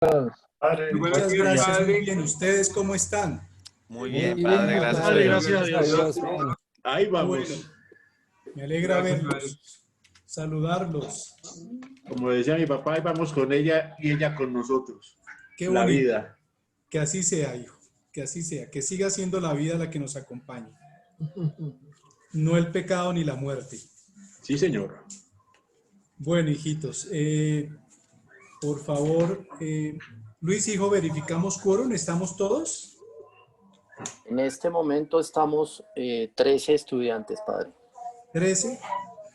Padre, Muchas gracias, muy bien. ¿Ustedes cómo están? Muy Muy bien, bien, padre, gracias a padre, Dios. gracias a Dios. Ahí vamos. Bueno, me alegra verlos, saludarlos. Como decía mi papá, ahí vamos con ella y ella con nosotros. Qué La bonito. vida. Que así sea, hijo, que así sea, que siga siendo la vida la que nos acompañe, no el pecado ni la muerte. Sí, señor. Bueno, hijitos, por favor, Luis, hijo, verificamos quórum, ¿estamos todos? En este momento estamos 13 estudiantes, padre. 13.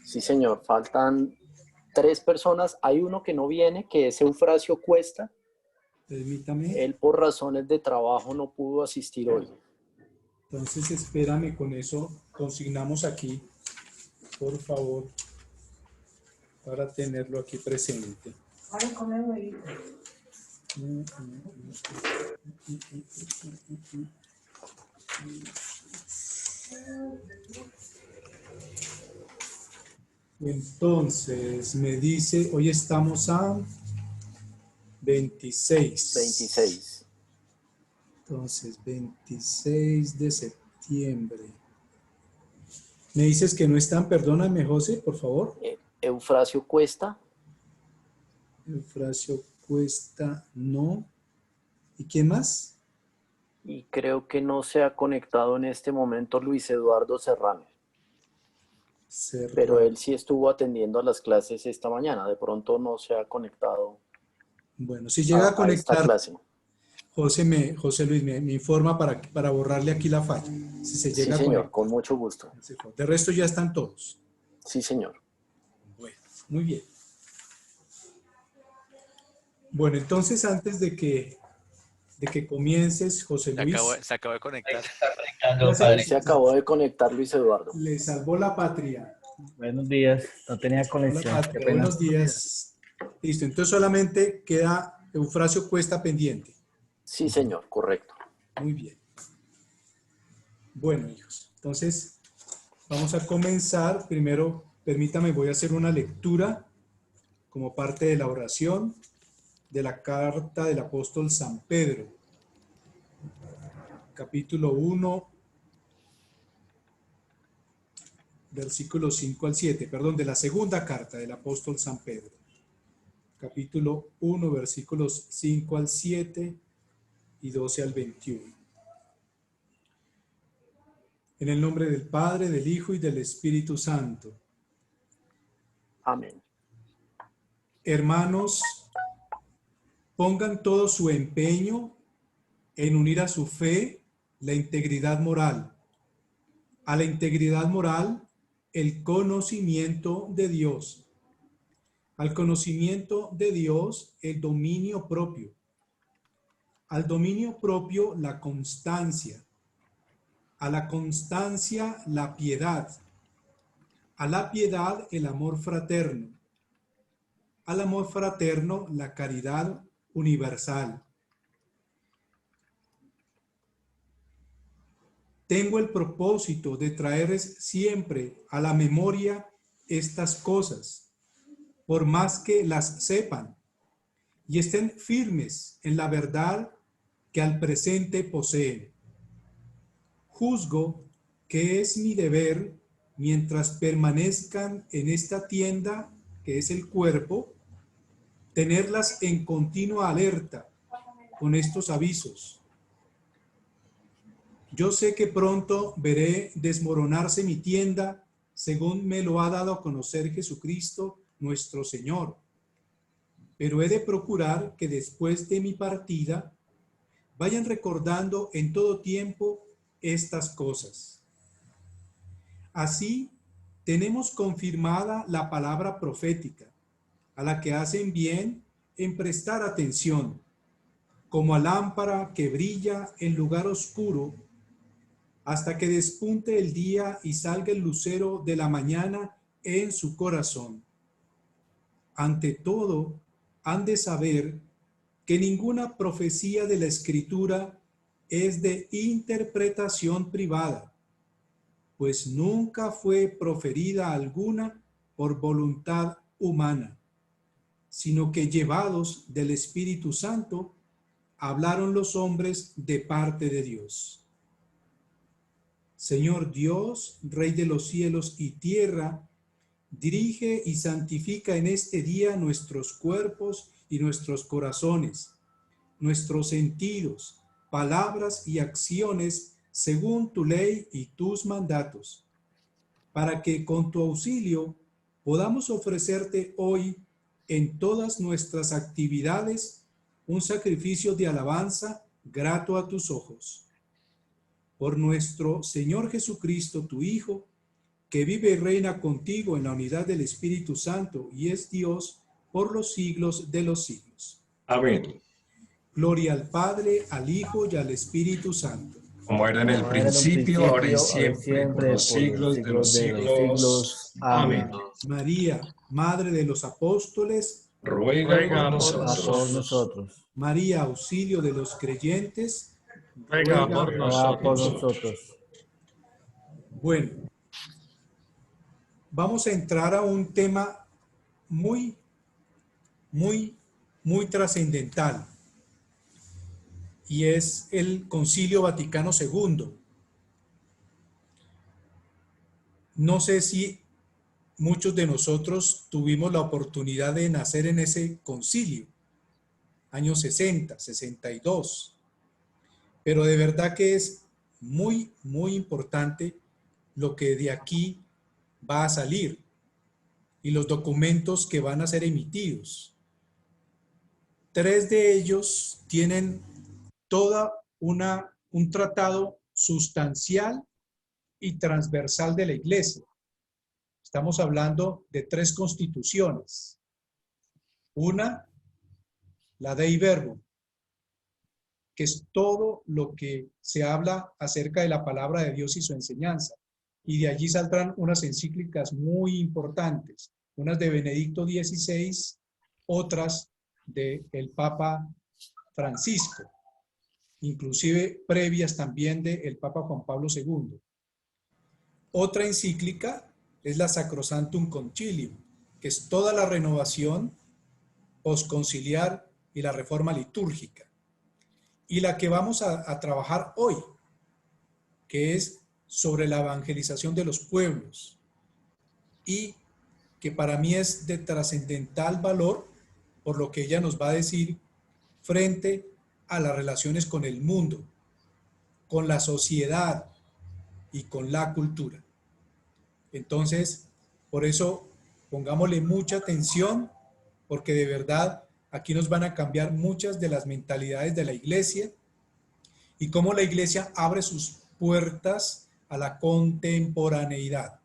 Sí, señor. Faltan 3 personas. Hay uno que no viene, que es Eufrasio Cuesta. Permítame. Él por razones de trabajo no pudo asistir hoy. Entonces, espérame, con eso consignamos aquí, por favor, para tenerlo aquí presente. Entonces, me dice, hoy estamos a 26. 26. Entonces, 26 de septiembre. Me dices que no están, perdóname, José, por favor. Eufrasio Cuesta. Eufrasio Cuesta, no. ¿Y quién más? Y creo que no se ha conectado en este momento Luis Eduardo Serrano. Pero él sí estuvo atendiendo a las clases esta mañana. De pronto no se ha conectado. Bueno, si llega a conectar, esta clase. José Luis me informa para borrarle aquí la falla. Si se llega Sí, señor, con mucho gusto. De resto ya están todos. Sí, señor. Bueno, muy bien. Bueno, entonces antes de que comiences, José Luis. Se acabó de conectar. Se acabó de conectar Luis Eduardo. Le salvó la patria. Buenos días, no tenía conexión. Buenos días. Listo, entonces solamente queda Eufrasio Cuesta pendiente. Sí, señor, correcto. Muy bien. Bueno, hijos, entonces vamos a comenzar. Primero, permítame, voy a hacer una lectura como parte de la oración de la carta del apóstol San Pedro. Capítulo 1, versículos 5 al 7, perdón, de la segunda carta del apóstol San Pedro. Capítulo 1, versículos 5 al 7 y 12 al 21. En el nombre del Padre, del Hijo y del Espíritu Santo. Amén. Hermanos, pongan todo su empeño en unir a su fe la integridad moral. A la integridad moral, el conocimiento de Dios. Al conocimiento de Dios, el dominio propio. Al dominio propio, la constancia. A la constancia, la piedad. A la piedad, el amor fraterno. Al amor fraterno, la caridad universal. Tengo el propósito de traerles siempre a la memoria estas cosas, por más que las sepan y estén firmes en la verdad que al presente poseen. Juzgo que es mi deber, mientras permanezcan en esta tienda que es el cuerpo, tenerlas en continua alerta con estos avisos. Yo sé que pronto veré desmoronarse mi tienda, según me lo ha dado a conocer Jesucristo, nuestro Señor. Pero he de procurar que después de mi partida vayan recordando en todo tiempo estas cosas. Así, tenemos confirmada la palabra profética, a la que hacen bien en prestar atención, como a lámpara que brilla en lugar oscuro, hasta que despunte el día y salga el lucero de la mañana en su corazón. Ante todo, han de saber que ninguna profecía de la Escritura es de interpretación privada, pues nunca fue proferida alguna por voluntad humana, sino que llevados del Espíritu Santo, hablaron los hombres de parte de Dios. Señor Dios, Rey de los cielos y tierra, dirige y santifica en este día nuestros cuerpos y nuestros corazones, nuestros sentidos, palabras y acciones según tu ley y tus mandatos, para que con tu auxilio podamos ofrecerte hoy en todas nuestras actividades un sacrificio de alabanza grato a tus ojos. Por nuestro Señor Jesucristo, tu Hijo, que vive y reina contigo en la unidad del Espíritu Santo y es Dios por los siglos de los siglos. Amén. Gloria al Padre, al Hijo y al Espíritu Santo. Como era en el principio, ahora y siempre, por los siglos de los siglos. Amén. María, Madre de los Apóstoles, Ruega por A todos nosotros. María, auxilio de los creyentes, Ruega por Ruega por nosotros. nosotros. Bueno, vamos a entrar a un tema muy trascendental, y es el Concilio Vaticano II. No sé si muchos de nosotros tuvimos la oportunidad de nacer en ese concilio, años 60, 62, pero de verdad que es muy importante lo que de aquí va a salir y los documentos que van a ser emitidos. 3 de ellos tienen toda un tratado sustancial y transversal de la Iglesia. Estamos hablando de 3 constituciones. Una, la Dei Verbum, que es todo lo que se habla acerca de la palabra de Dios y su enseñanza. Y de allí saldrán unas encíclicas muy importantes, unas de Benedicto XVI, otras del Papa Francisco, inclusive previas también del Papa Juan Pablo II. Otra encíclica es la Sacrosanctum Concilium, que es toda la renovación posconciliar y la reforma litúrgica. Y la que vamos a trabajar hoy, que es sobre la evangelización de los pueblos, y que para mí es de trascendental valor por lo que ella nos va a decir frente a las relaciones con el mundo, con la sociedad y con la cultura. Entonces, por eso pongámosle mucha atención, porque de verdad aquí nos van a cambiar muchas de las mentalidades de la Iglesia y cómo la Iglesia abre sus puertas a la contemporaneidad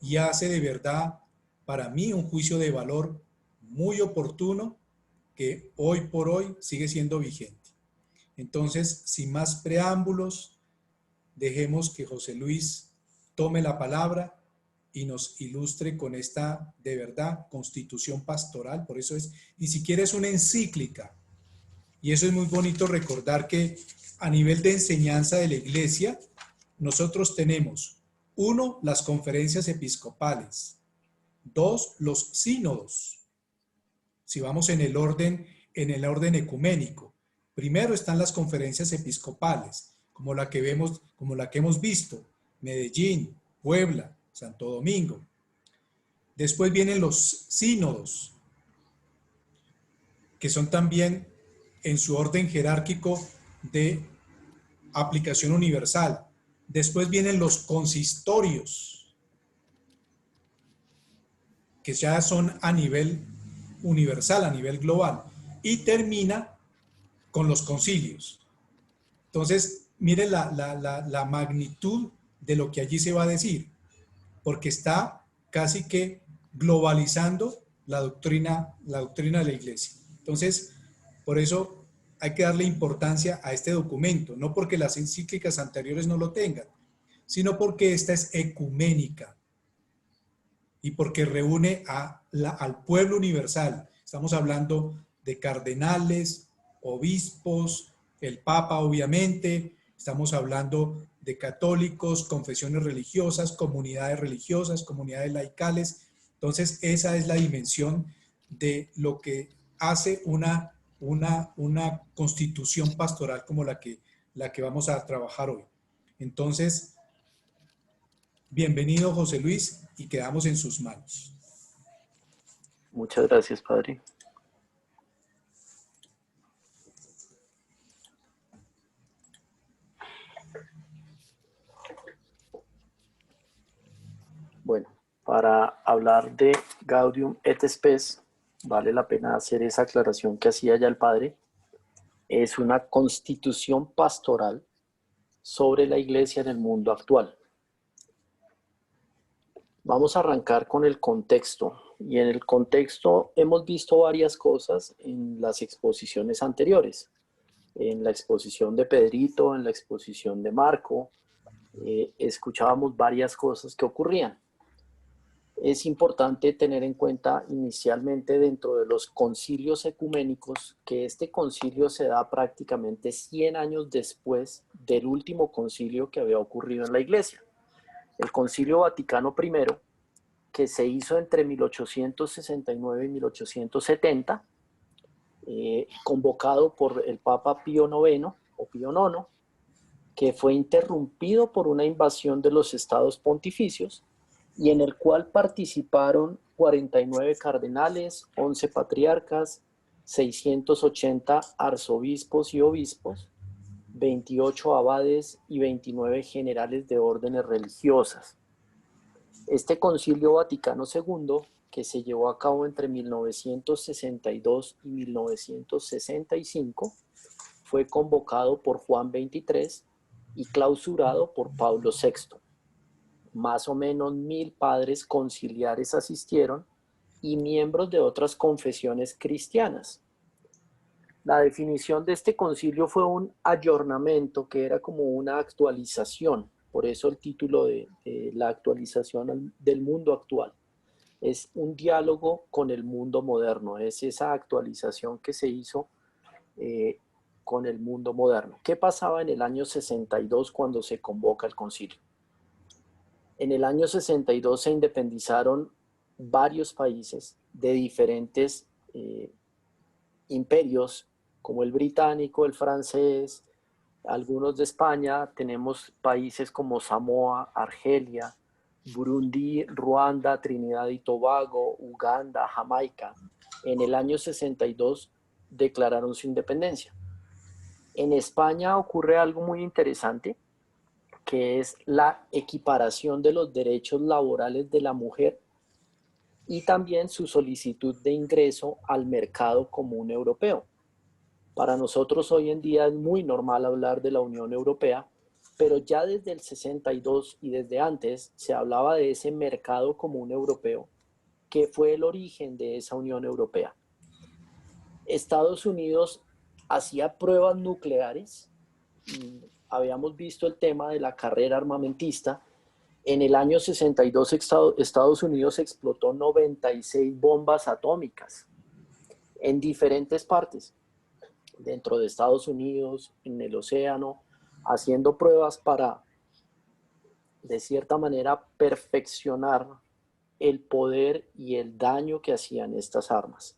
y hace de verdad para mí un juicio de valor muy oportuno que hoy por hoy sigue siendo vigente. Entonces, sin más preámbulos, dejemos que José Luis tome la palabra y nos ilustre con esta, de verdad, constitución pastoral. Por eso es, ni siquiera es una encíclica. Y eso es muy bonito recordar que a nivel de enseñanza de la Iglesia, nosotros tenemos, 1, las conferencias episcopales, 2, los sínodos. Si vamos en el orden ecuménico, primero están las conferencias episcopales, como la que vemos, como la que hemos visto, Medellín, Puebla, Santo Domingo. Después vienen los sínodos, que son también en su orden jerárquico de aplicación universal. Después vienen los consistorios, que ya son a nivel universal, a nivel global, y termina con los concilios. Entonces, miren la magnitud de lo que allí se va a decir, porque está casi que globalizando la doctrina de la Iglesia. Entonces, por eso hay que darle importancia a este documento, no porque las encíclicas anteriores no lo tengan, sino porque esta es ecuménica y porque reúne al pueblo universal. Estamos hablando de cardenales, obispos, el Papa obviamente, estamos hablando de católicos, confesiones religiosas, comunidades laicales. Entonces esa es la dimensión de lo que hace una constitución pastoral como la que vamos a trabajar hoy. Entonces, bienvenido José Luis y quedamos en sus manos. Muchas gracias, padre. Bueno, para hablar de Gaudium et Spes, vale la pena hacer esa aclaración que hacía ya el padre. Es una constitución pastoral sobre la iglesia en el mundo actual. Vamos a arrancar con el contexto. Y en el contexto hemos visto varias cosas en las exposiciones anteriores. En la exposición de Pedrito, en la exposición de Marco, escuchábamos varias cosas que ocurrían. Es importante tener en cuenta inicialmente dentro de los concilios ecuménicos que este concilio se da prácticamente 100 años después del último concilio que había ocurrido en la iglesia. El Concilio Vaticano I, que se hizo entre 1869 y 1870, convocado por el Papa Pío IX o Pío IX, que fue interrumpido por una invasión de los estados pontificios y en el cual participaron 49 cardenales, 11 patriarcas, 680 arzobispos y obispos, 28 abades y 29 generales de órdenes religiosas. Este Concilio Vaticano II, que se llevó a cabo entre 1962 y 1965, fue convocado por Juan XXIII y clausurado por Pablo VI. Más o menos 1000 padres conciliares asistieron y miembros de otras confesiones cristianas. La definición de este concilio fue un ayornamiento, que era como una actualización, por eso el título de la actualización del mundo actual. Es un diálogo con el mundo moderno, es esa actualización que se hizo con el mundo moderno. ¿Qué pasaba en el año 62 cuando se convoca el concilio? En el año 62 se independizaron varios países de diferentes imperios, como el británico, el francés, algunos de España. Tenemos países como Samoa, Argelia, Burundi, Ruanda, Trinidad y Tobago, Uganda, Jamaica. En el año 62 declararon su independencia. En España ocurre algo muy interesante, que es la equiparación de los derechos laborales de la mujer y también su solicitud de ingreso al mercado común europeo. Para nosotros hoy en día es muy normal hablar de la Unión Europea, pero ya desde el 62 y desde antes se hablaba de ese mercado común europeo, que fue el origen de esa Unión Europea. Estados Unidos hacía pruebas nucleares. Habíamos visto el tema de la carrera armamentista. En el año 62 Estados Unidos explotó 96 bombas atómicas en diferentes partes, dentro de Estados Unidos, en el océano, haciendo pruebas para, de cierta manera, perfeccionar el poder y el daño que hacían estas armas.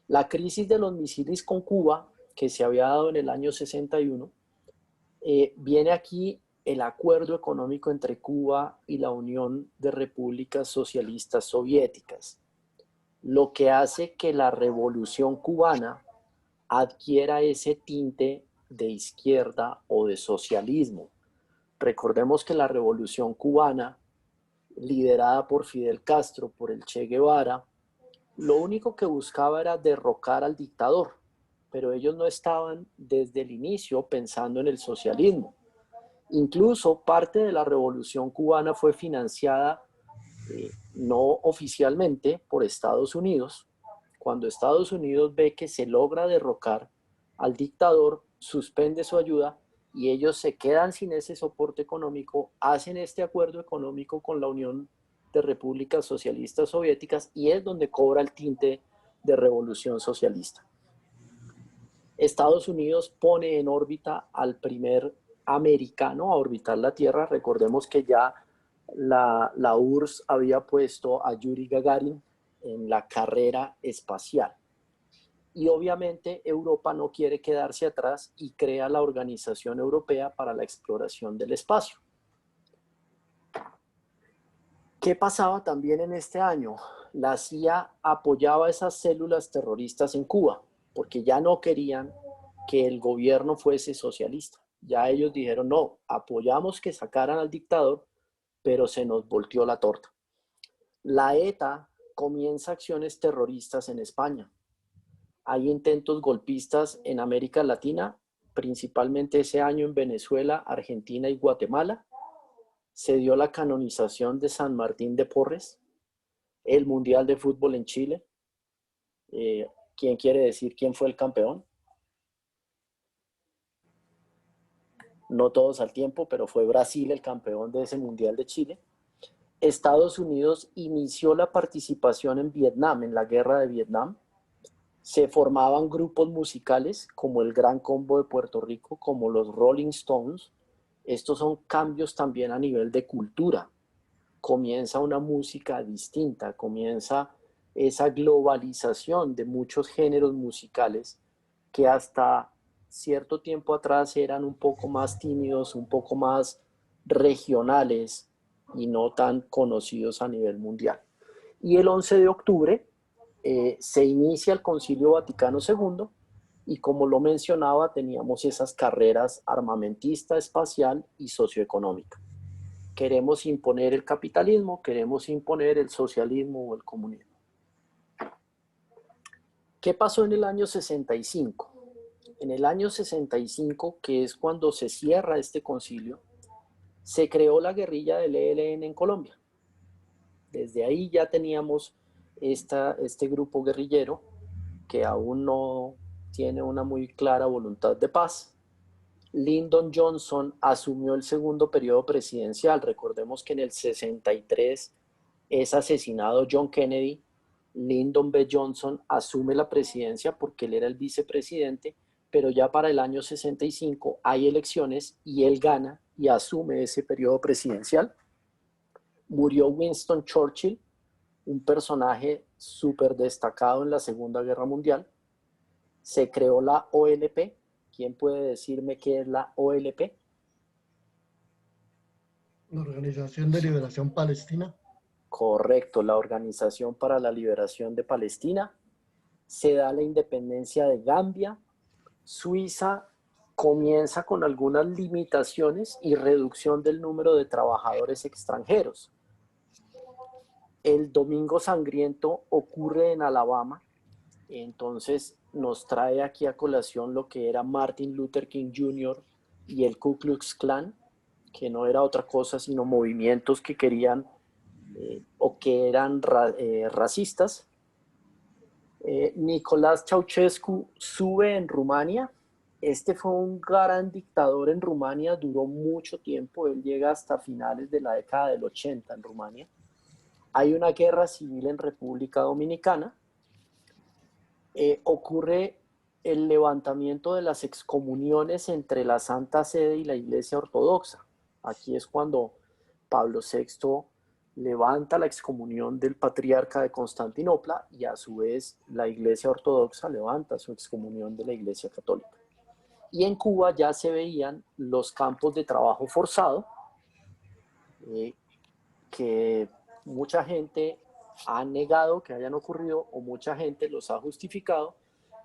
La crisis de los misiles con Cuba, que se había dado en el año 61, viene aquí el acuerdo económico entre Cuba y la Unión de Repúblicas Socialistas Soviéticas, lo que hace que la revolución cubana adquiera ese tinte de izquierda o de socialismo. Recordemos que la revolución cubana, liderada por Fidel Castro, por el Che Guevara, lo único que buscaba era derrocar al dictador, pero ellos no estaban desde el inicio pensando en el socialismo. Incluso parte de la revolución cubana fue financiada no oficialmente por Estados Unidos. Cuando Estados Unidos ve que se logra derrocar al dictador, suspende su ayuda y ellos se quedan sin ese soporte económico, hacen este acuerdo económico con la Unión de Repúblicas Socialistas Soviéticas y es donde cobra el tinte de revolución socialista. Estados Unidos pone en órbita al primer americano a orbitar la Tierra. Recordemos que ya la URSS había puesto a Yuri Gagarin en la carrera espacial. Y obviamente Europa no quiere quedarse atrás y crea la Organización Europea para la Exploración del Espacio. ¿Qué pasaba también en este año? La CIA apoyaba esas células terroristas en Cuba, porque ya no querían que el gobierno fuese socialista. Ya ellos dijeron, no, apoyamos que sacaran al dictador, pero se nos volteó la torta. La ETA comienza acciones terroristas en España. Hay intentos golpistas en América Latina, principalmente ese año en Venezuela, Argentina y Guatemala. Se dio la canonización de San Martín de Porres, el Mundial de Fútbol en Chile. ¿Quién quiere decir quién fue el campeón? No todos al tiempo, pero fue Brasil el campeón de ese Mundial de Chile. Estados Unidos inició la participación en Vietnam, en la guerra de Vietnam. Se formaban grupos musicales como el Gran Combo de Puerto Rico, como los Rolling Stones. Estos son cambios también a nivel de cultura. Comienza una música distinta, comienza esa globalización de muchos géneros musicales que hasta cierto tiempo atrás eran un poco más tímidos, un poco más regionales y no tan conocidos a nivel mundial. Y el 11 de octubre se inicia el Concilio Vaticano II y, como lo mencionaba, teníamos esas carreras armamentista, espacial y socioeconómica. Queremos imponer el capitalismo, queremos imponer el socialismo o el comunismo. ¿Qué pasó en el año 65? En el año 65, que es cuando se cierra este concilio, se creó la guerrilla del ELN en Colombia. Desde ahí ya teníamos este grupo guerrillero que aún no tiene una muy clara voluntad de paz. Lyndon Johnson asumió el segundo periodo presidencial. Recordemos que en el 63 es asesinado John Kennedy. Lyndon B. Johnson asume la presidencia porque él era el vicepresidente, pero ya para el año 65 hay elecciones y él gana y asume ese periodo presidencial. Murió Winston Churchill, un personaje súper destacado en la Segunda Guerra Mundial. Se creó la OLP. ¿Quién puede decirme qué es la OLP? La Organización de Liberación Palestina. Correcto, la Organización para la Liberación de Palestina. Se da la independencia de Gambia. Suiza comienza con algunas limitaciones y reducción del número de trabajadores extranjeros. El Domingo Sangriento ocurre en Alabama, entonces nos trae aquí a colación lo que era Martin Luther King Jr. y el Ku Klux Klan, que no era otra cosa sino movimientos que querían o que eran racistas. Nicolás Ceausescu sube en Rumania. Este fue un gran dictador en Rumania, duró mucho tiempo, él llega hasta finales de la década del 80 en Rumania. Hay una guerra civil en República Dominicana. Ocurre el levantamiento de las excomuniones entre la Santa Sede y la Iglesia Ortodoxa. Aquí es cuando Pablo VI levanta la excomunión del patriarca de Constantinopla y a su vez la Iglesia Ortodoxa levanta su excomunión de la Iglesia Católica. Y en Cuba ya se veían los campos de trabajo forzado, que mucha gente ha negado que hayan ocurrido o mucha gente los ha justificado,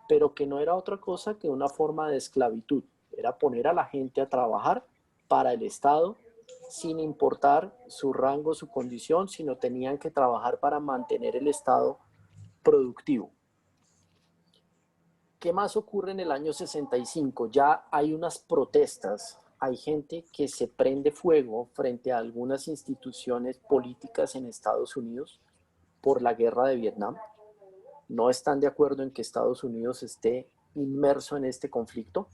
pero que no era otra cosa que una forma de esclavitud. Era poner a la gente a trabajar para el Estado sin importar su rango, su condición, sino tenían que trabajar para mantener el Estado productivo. ¿Qué más ocurre en el año 65? Ya hay unas protestas, hay gente que se prende fuego frente a algunas instituciones políticas en Estados Unidos por la guerra de Vietnam. No están de acuerdo en que Estados Unidos esté inmerso en este conflicto.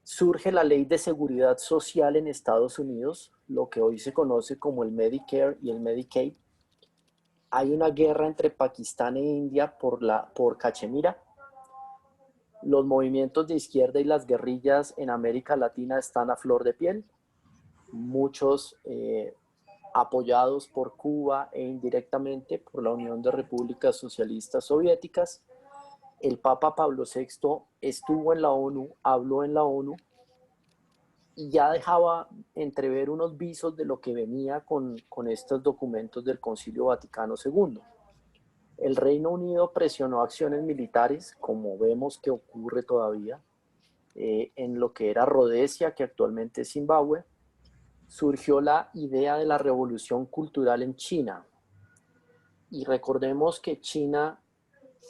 Surge la Ley de Seguridad Social en Estados Unidos, lo que hoy se conoce como el Medicare y el Medicaid. Hay una guerra entre Pakistán e India por Cachemira. Los movimientos de izquierda y las guerrillas en América Latina están a flor de piel. Muchos apoyados por Cuba e indirectamente por la Unión de Repúblicas Socialistas Soviéticas. El Papa Pablo VI estuvo en la ONU, habló en la ONU y ya dejaba entrever unos visos de lo que venía con estos documentos del Concilio Vaticano II. El Reino Unido presionó acciones militares, como vemos que ocurre todavía, en lo que era Rodesia, que actualmente es Zimbabue. Surgió la idea de la revolución cultural en China. Y recordemos que China,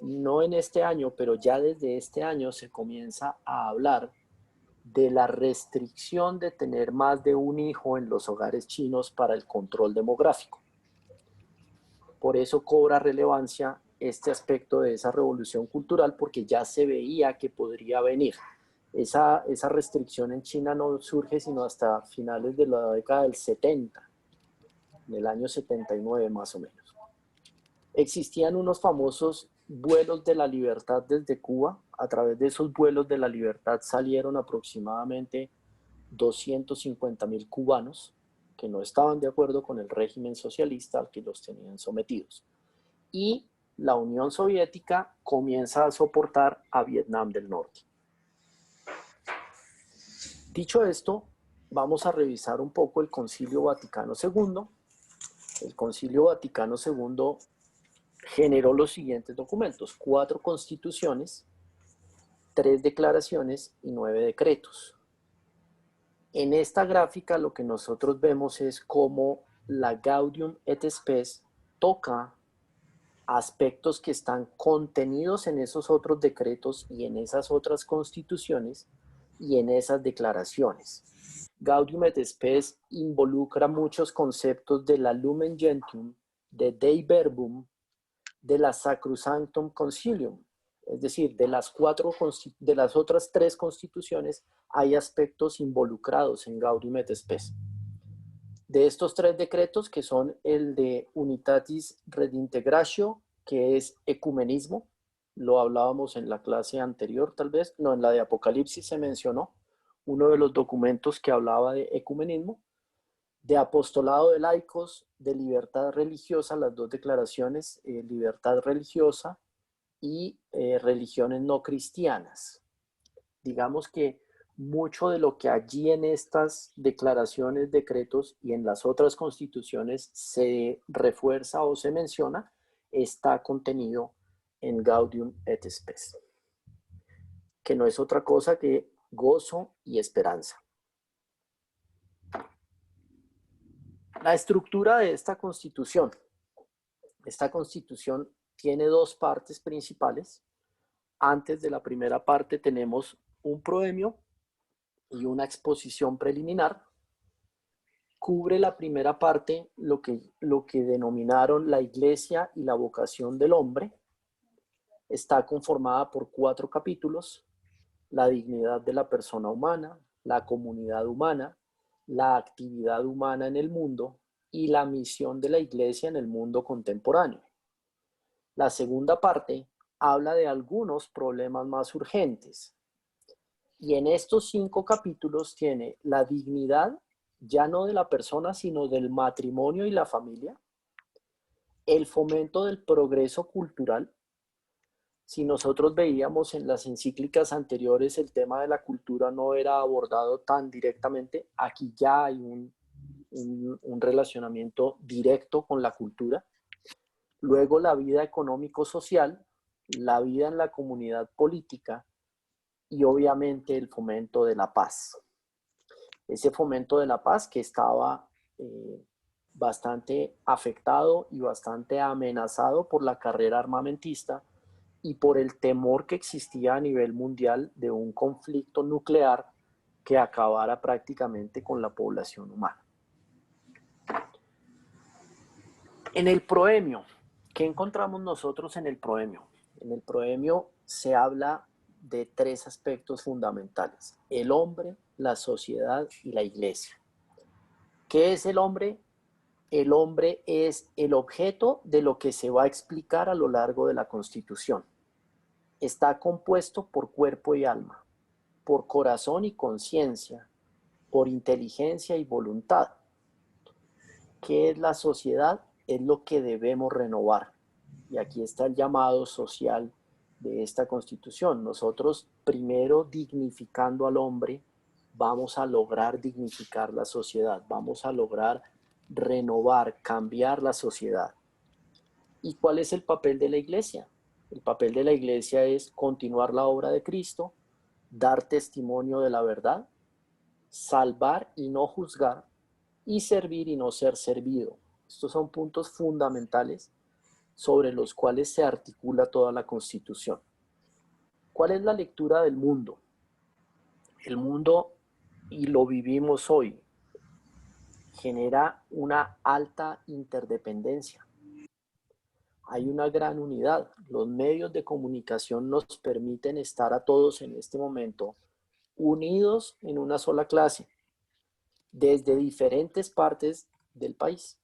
no en este año, pero ya desde este año se comienza a hablar de la restricción de tener más de un hijo en los hogares chinos para el control demográfico. Por eso cobra relevancia este aspecto de esa revolución cultural, porque ya se veía que podría venir. Esa restricción en China no surge sino hasta finales de la década del 70, del año 79 más o menos. Existían unos famosos vuelos de la libertad desde Cuba. A través de esos vuelos de la libertad salieron aproximadamente 250.000 cubanos que no estaban de acuerdo con el régimen socialista al que los tenían sometidos. Y la Unión Soviética comienza a soportar a Vietnam del Norte. Dicho esto, vamos a revisar un poco el Concilio Vaticano II. El Concilio Vaticano II generó los siguientes documentos: 4 constituciones, 3 declaraciones y 9 decretos. En esta gráfica lo que nosotros vemos es cómo la Gaudium et Spes toca aspectos que están contenidos en esos otros decretos y en esas otras constituciones y en esas declaraciones. Gaudium et Spes involucra muchos conceptos de la Lumen Gentium, de Dei Verbum, de la Sacrosanctum Concilium. Es decir, de las otras 3 constituciones hay aspectos involucrados en Gaudium et Spes. De estos 3 decretos, que son el de Unitatis Redintegratio, que es ecumenismo, lo hablábamos en la clase anterior tal vez, no, en la de Apocalipsis se mencionó, uno de los documentos que hablaba de ecumenismo, de apostolado de laicos, de libertad religiosa, las 2 declaraciones, libertad religiosa y religiones no cristianas. Digamos que mucho de lo que allí en estas declaraciones, decretos y en las otras constituciones se refuerza o se menciona, está contenido en Gaudium et Spes, que no es otra cosa que gozo y esperanza. La estructura de esta constitución tiene 2 partes principales. Antes de la primera parte tenemos un proemio y una exposición preliminar. Cubre la primera parte lo que denominaron la Iglesia y la vocación del hombre. Está conformada por 4 capítulos: la dignidad de la persona humana, la comunidad humana, la actividad humana en el mundo y la misión de la Iglesia en el mundo contemporáneo. La segunda parte habla de algunos problemas más urgentes. Y en estos 5 capítulos tiene la dignidad, ya no de la persona, sino del matrimonio y la familia, el fomento del progreso cultural. Si nosotros veíamos en las encíclicas anteriores el tema de la cultura no era abordado tan directamente, aquí ya hay un relacionamiento directo con la cultura. Luego la vida económico-social, la vida en la comunidad política y obviamente el fomento de la paz. Ese fomento de la paz que estaba bastante afectado y bastante amenazado por la carrera armamentista y por el temor que existía a nivel mundial de un conflicto nuclear que acabara prácticamente con la población humana. En el proemio, ¿qué encontramos nosotros en el proemio? En el proemio se habla de 3 aspectos fundamentales: el hombre, la sociedad y la iglesia. ¿Qué es el hombre? El hombre es el objeto de lo que se va a explicar a lo largo de la Constitución. Está compuesto por cuerpo y alma, por corazón y conciencia, por inteligencia y voluntad. ¿Qué es la sociedad? Es lo que debemos renovar. Y aquí está el llamado social de esta Constitución. Nosotros, primero dignificando al hombre, vamos a lograr dignificar la sociedad, vamos a lograr renovar, cambiar la sociedad. ¿Y cuál es el papel de la iglesia? El papel de la iglesia es continuar la obra de Cristo, dar testimonio de la verdad, salvar y no juzgar, y servir y no ser servido. Estos son puntos fundamentales sobre los cuales se articula toda la Constitución. ¿Cuál es la lectura del mundo? El mundo, y lo vivimos hoy, genera una alta interdependencia. Hay una gran unidad. Los medios de comunicación nos permiten estar a todos en este momento unidos en una sola clase, desde diferentes partes del país.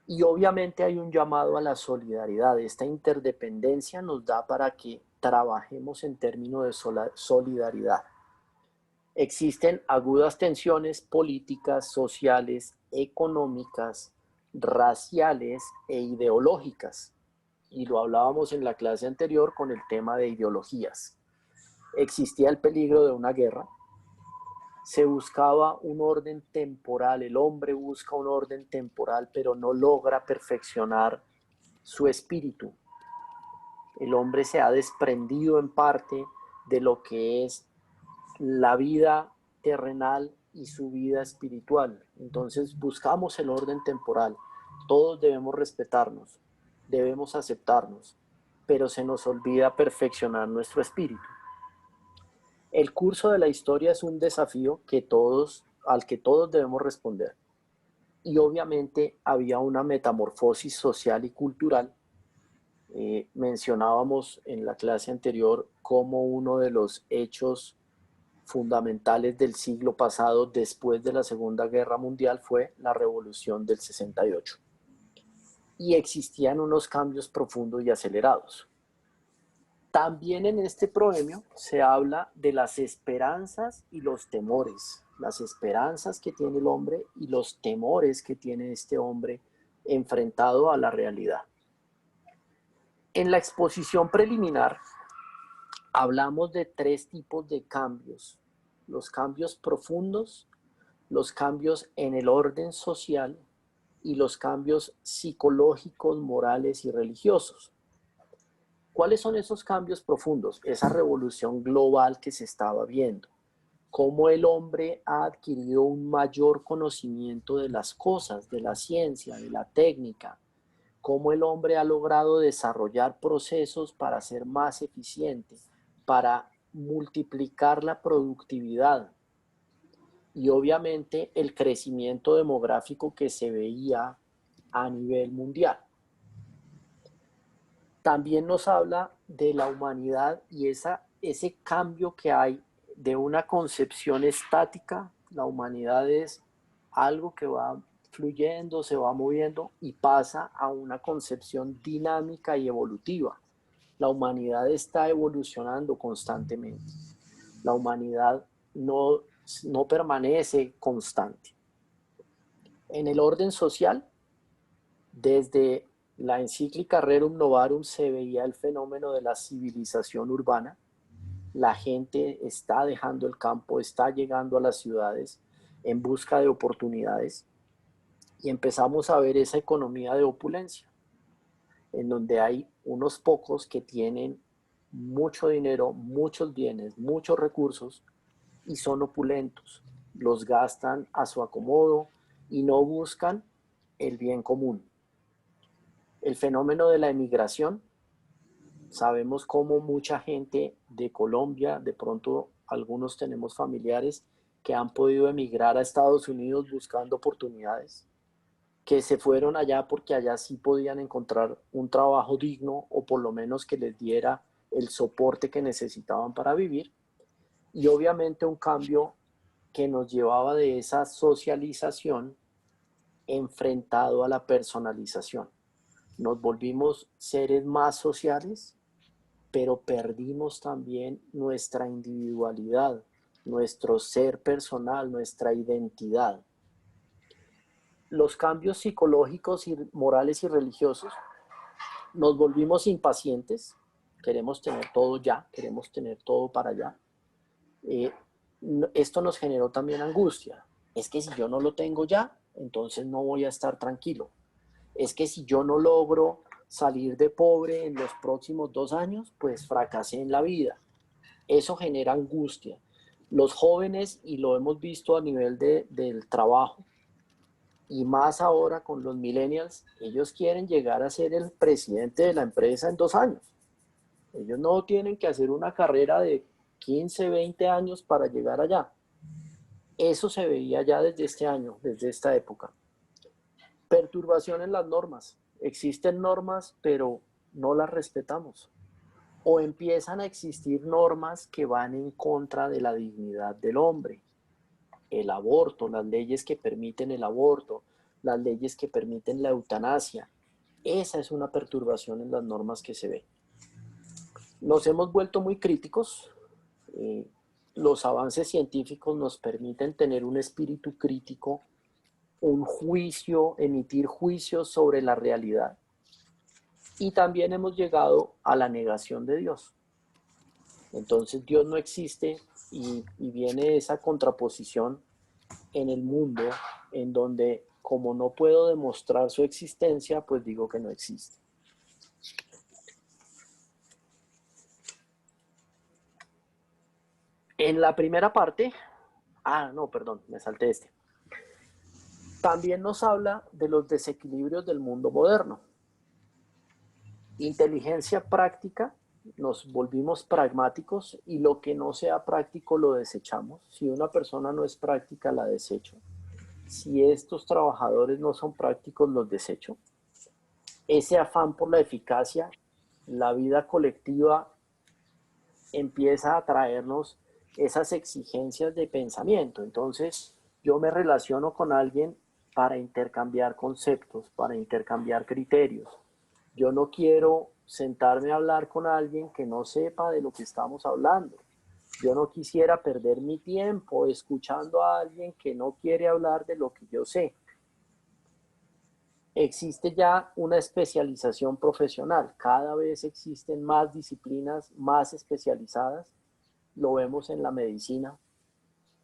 Y obviamente hay un llamado a la solidaridad. Esta interdependencia nos da para que trabajemos en términos de solidaridad. Existen agudas tensiones políticas, sociales, económicas, raciales e ideológicas. Y lo hablábamos en la clase anterior con el tema de ideologías. Existía el peligro de una guerra. Se buscaba un orden temporal, el hombre busca un orden temporal, pero no logra perfeccionar su espíritu. El hombre se ha desprendido en parte de lo que es la vida terrenal y su vida espiritual. Entonces buscamos el orden temporal. Todos debemos respetarnos, debemos aceptarnos, pero se nos olvida perfeccionar nuestro espíritu. El curso de la historia es un desafío al que todos debemos responder. Y obviamente había una metamorfosis social y cultural. Mencionábamos en la clase anterior cómo uno de los hechos fundamentales del siglo pasado, después de la Segunda Guerra Mundial, fue la Revolución del 68. Y existían unos cambios profundos y acelerados. También en este proemio se habla de las esperanzas y los temores, las esperanzas que tiene el hombre y los temores que tiene este hombre enfrentado a la realidad. En la exposición preliminar hablamos de 3 tipos de cambios: los cambios profundos, los cambios en el orden social y los cambios psicológicos, morales y religiosos. ¿Cuáles son esos cambios profundos? Esa revolución global que se estaba viendo. Cómo el hombre ha adquirido un mayor conocimiento de las cosas, de la ciencia, de la técnica. Cómo el hombre ha logrado desarrollar procesos para ser más eficiente, para multiplicar la productividad. Y obviamente el crecimiento demográfico que se veía a nivel mundial. También nos habla de la humanidad y ese cambio que hay de una concepción estática. La humanidad es algo que va fluyendo, se va moviendo y pasa a una concepción dinámica y evolutiva. La humanidad está evolucionando constantemente. La humanidad no permanece constante. En el orden social, desde la encíclica Rerum Novarum se veía el fenómeno de la civilización urbana. La gente está dejando el campo, está llegando a las ciudades en busca de oportunidades y empezamos a ver esa economía de opulencia, en donde hay unos pocos que tienen mucho dinero, muchos bienes, muchos recursos y son opulentos. Los gastan a su acomodo y no buscan el bien común. El fenómeno de la emigración, sabemos cómo mucha gente de Colombia, de pronto algunos tenemos familiares que han podido emigrar a Estados Unidos buscando oportunidades, que se fueron allá porque allá sí podían encontrar un trabajo digno o por lo menos que les diera el soporte que necesitaban para vivir. Y obviamente un cambio que nos llevaba de esa socialización enfrentado a la personalización. Nos volvimos seres más sociales, pero perdimos también nuestra individualidad, nuestro ser personal, nuestra identidad. los cambios psicológicos y morales y religiosos, nos volvimos impacientes, queremos tener todo ya, queremos tener todo para allá. Esto nos generó también angustia. Es que si yo no lo tengo ya, entonces no voy a estar tranquilo. Es que si yo no logro salir de pobre en los próximos 2 años, pues fracasé en la vida. Eso genera angustia. Los jóvenes, y lo hemos visto a nivel del trabajo, y más ahora con los millennials, ellos quieren llegar a ser el presidente de la empresa en 2 años. Ellos no tienen que hacer una carrera de 15, 20 años para llegar allá. Eso se veía ya desde este año, desde esta época. Perturbación en las normas. Existen normas, pero no las respetamos. O empiezan a existir normas que van en contra de la dignidad del hombre. El aborto, las leyes que permiten el aborto, las leyes que permiten la eutanasia. Esa es una perturbación en las normas que se ve. Nos hemos vuelto muy críticos. Los avances científicos nos permiten tener un espíritu crítico, un juicio, emitir juicios sobre la realidad. Y también hemos llegado a la negación de Dios. Entonces Dios no existe y viene esa contraposición en el mundo en donde, como no puedo demostrar su existencia, pues digo que no existe. En la primera parte, me salté este. También nos habla de los desequilibrios del mundo moderno. Inteligencia práctica, nos volvimos pragmáticos y lo que no sea práctico lo desechamos. Si una persona no es práctica, la desecho. Si estos trabajadores no son prácticos, los desecho. Ese afán por la eficacia, la vida colectiva empieza a traernos esas exigencias de pensamiento. Entonces, yo me relaciono con alguien para intercambiar conceptos, para intercambiar criterios. Yo no quiero sentarme a hablar con alguien que no sepa de lo que estamos hablando. Yo no quisiera perder mi tiempo escuchando a alguien que no quiere hablar de lo que yo sé. Existe ya una especialización profesional. Cada vez existen más disciplinas más especializadas. Lo vemos en la medicina.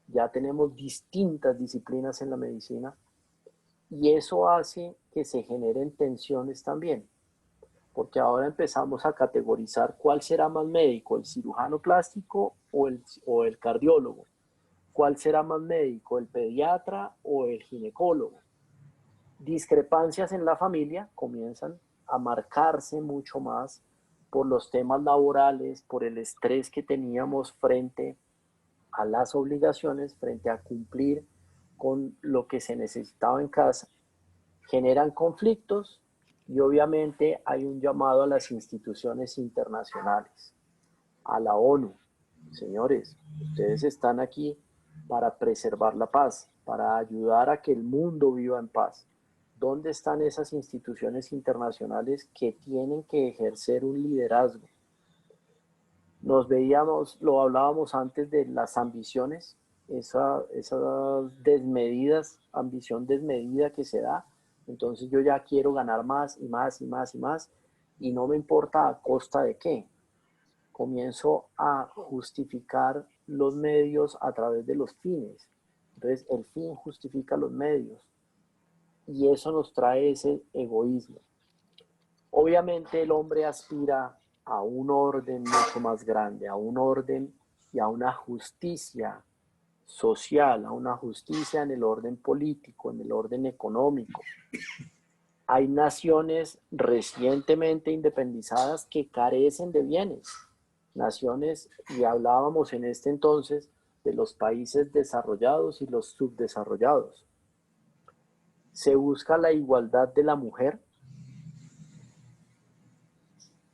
Ya tenemos distintas disciplinas en la medicina. Y eso hace que se generen tensiones también. Porque ahora empezamos a categorizar cuál será más médico, el cirujano plástico o el cardiólogo. ¿Cuál será más médico, el pediatra o el ginecólogo? Discrepancias en la familia comienzan a marcarse mucho más por los temas laborales, por el estrés que teníamos frente a las obligaciones, frente a cumplir con lo que se necesitaba en casa. Generan conflictos y obviamente hay un llamado a las instituciones internacionales, a la ONU. Señores, ustedes están aquí para preservar la paz, para ayudar a que el mundo viva en paz. ¿Dónde están esas instituciones internacionales que tienen que ejercer un liderazgo? Nos veíamos, lo hablábamos antes de las ambiciones, esas desmedidas, ambición desmedida que se da. Entonces yo ya quiero ganar más y más y más y más y no me importa a costa de qué. Comienzo a justificar los medios a través de los fines. Entonces el fin justifica los medios y eso nos trae ese egoísmo. Obviamente el hombre aspira a un orden mucho más grande, a un orden y a una justicia social, a una justicia en el orden político, en el orden económico. Hay naciones recientemente independizadas que carecen de bienes. Naciones, y hablábamos en este entonces de los países desarrollados y los subdesarrollados. Se busca la igualdad de la mujer.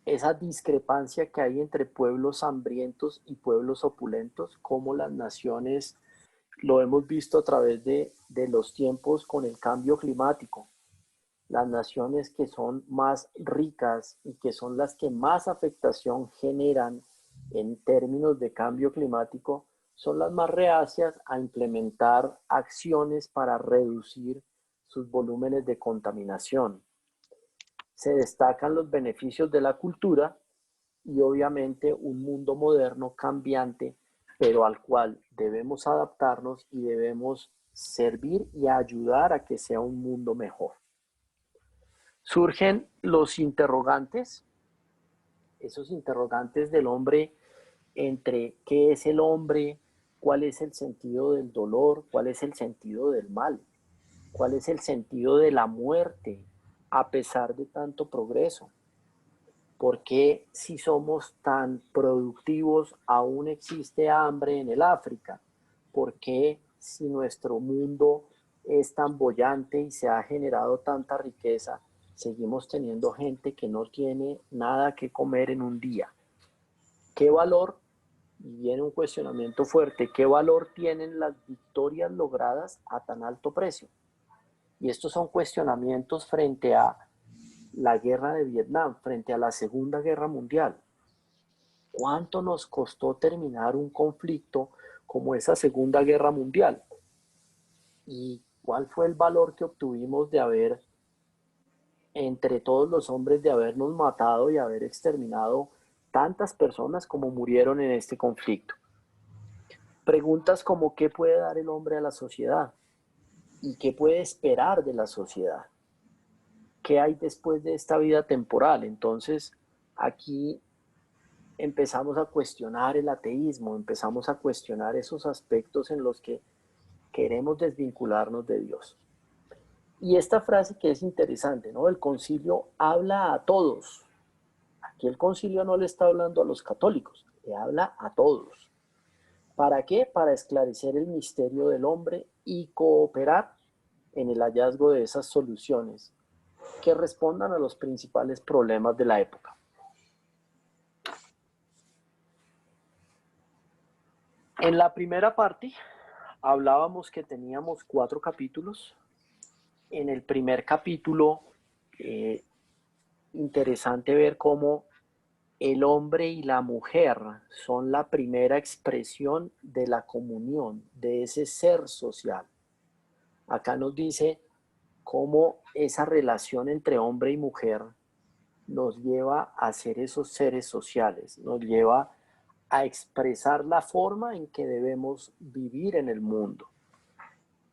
Esa discrepancia que hay entre pueblos hambrientos y pueblos opulentos, como las naciones, lo hemos visto a través de los tiempos con el cambio climático. Las naciones que son más ricas y que son las que más afectación generan en términos de cambio climático son las más reacias a implementar acciones para reducir sus volúmenes de contaminación. Se destacan los beneficios de la cultura y obviamente un mundo moderno cambiante, pero al cual debemos adaptarnos y debemos servir y ayudar a que sea un mundo mejor. Surgen los interrogantes, esos interrogantes del hombre entre qué es el hombre, cuál es el sentido del dolor, cuál es el sentido del mal, cuál es el sentido de la muerte a pesar de tanto progreso. ¿Por qué si somos tan productivos aún existe hambre en el África? ¿Por qué si nuestro mundo es tan boyante y se ha generado tanta riqueza, seguimos teniendo gente que no tiene nada que comer en un día? ¿Qué valor, y viene un cuestionamiento fuerte, qué valor tienen las victorias logradas a tan alto precio? Y estos son cuestionamientos frente a la guerra de Vietnam, frente a la Segunda Guerra Mundial. ¿Cuánto nos costó terminar un conflicto como esa Segunda Guerra Mundial? ¿Y cuál fue el valor que obtuvimos de haber, entre todos los hombres, de habernos matado y haber exterminado tantas personas como murieron en este conflicto? Preguntas como ¿qué puede dar el hombre a la sociedad? ¿Y qué puede esperar de la sociedad? ¿Qué hay después de esta vida temporal? Entonces, aquí empezamos a cuestionar el ateísmo, empezamos a cuestionar esos aspectos en los que queremos desvincularnos de Dios. Y esta frase que es interesante, ¿no? El concilio habla a todos. Aquí el concilio no le está hablando a los católicos, le habla a todos. ¿Para qué? Para esclarecer el misterio del hombre y cooperar en el hallazgo de esas soluciones que respondan a los principales problemas de la época. En la primera parte hablábamos que teníamos 4 capítulos. En el primer capítulo, interesante ver cómo el hombre y la mujer son la primera expresión de la comunión, de ese ser social. Acá nos dice cómo esa relación entre hombre y mujer nos lleva a ser esos seres sociales, nos lleva a expresar la forma en que debemos vivir en el mundo.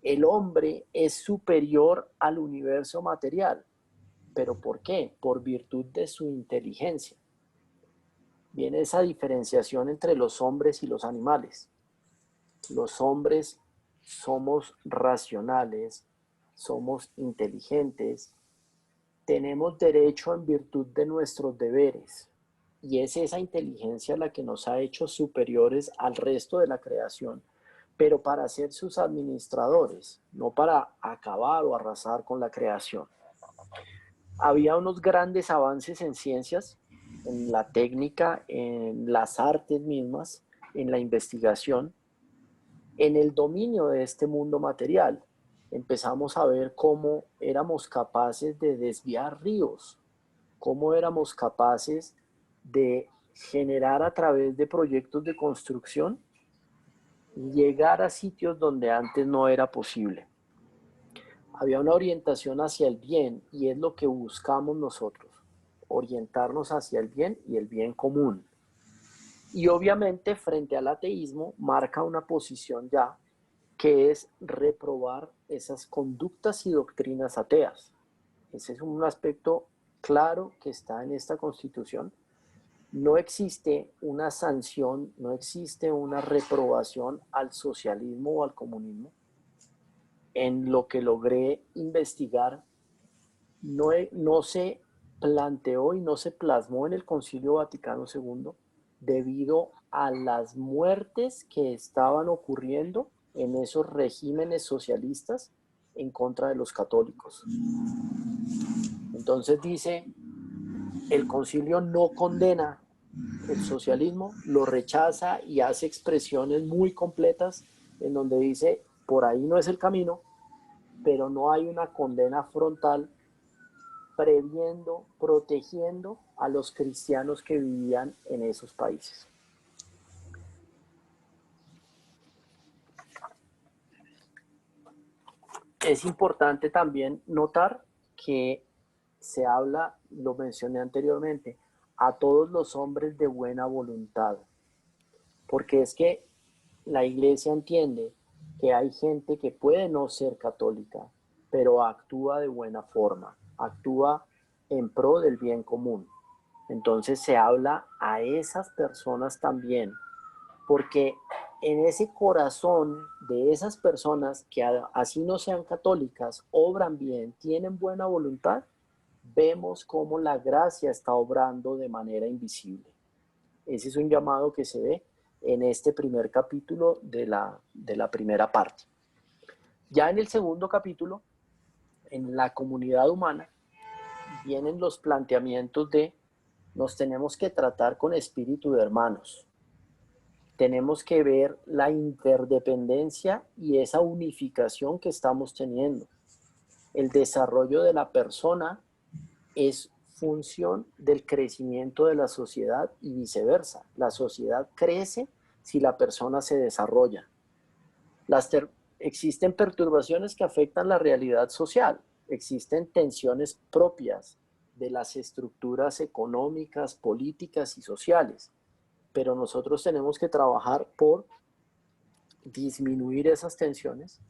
El hombre es superior al universo material. ¿Pero por qué? Por virtud de su inteligencia. Viene esa diferenciación entre los hombres y los animales. Los hombres somos racionales, somos inteligentes, tenemos derecho en virtud de nuestros deberes. Y es esa inteligencia la que nos ha hecho superiores al resto de la creación, pero para ser sus administradores, no para acabar o arrasar con la creación. Había unos grandes avances en ciencias, en la técnica, en las artes mismas, en la investigación, en el dominio de este mundo material. Empezamos a ver cómo éramos capaces de desviar ríos, cómo éramos capaces de generar a través de proyectos de construcción, llegar a sitios donde antes no era posible. Había una orientación hacia el bien y es lo que buscamos nosotros, orientarnos hacia el bien y el bien común. Y obviamente frente al ateísmo marca una posición ya que es reprobar esas conductas y doctrinas ateas. Ese es un aspecto claro que está en esta Constitución. No existe una sanción, no existe una reprobación al socialismo o al comunismo. En lo que logré investigar, no se planteó y no se plasmó en el Concilio Vaticano II debido a las muertes que estaban ocurriendo en esos regímenes socialistas en contra de los católicos. Entonces dice, el concilio no condena el socialismo, lo rechaza y hace expresiones muy completas en donde dice, por ahí no es el camino, pero no hay una condena frontal previendo, protegiendo a los cristianos que vivían en esos países. es importante también notar que se habla, lo mencioné anteriormente, a todos los hombres de buena voluntad, porque es que la iglesia entiende que hay gente que puede no ser católica, pero actúa de buena forma, actúa en pro del bien común. Entonces se habla a esas personas también, porque en ese corazón de esas personas que así no sean católicas, obran bien, tienen buena voluntad, vemos cómo la gracia está obrando de manera invisible. Ese es un llamado que se ve en este primer capítulo de la primera parte. Ya en el segundo capítulo, en la comunidad humana, vienen los planteamientos de nos tenemos que tratar con espíritu de hermanos. Tenemos que ver la interdependencia y esa unificación que estamos teniendo. El desarrollo de la persona es función del crecimiento de la sociedad y viceversa. La sociedad crece si la persona se desarrolla. Existen perturbaciones que afectan la realidad social. Existen tensiones propias de las estructuras económicas, políticas y sociales. Pero nosotros tenemos que trabajar por disminuir esas tensiones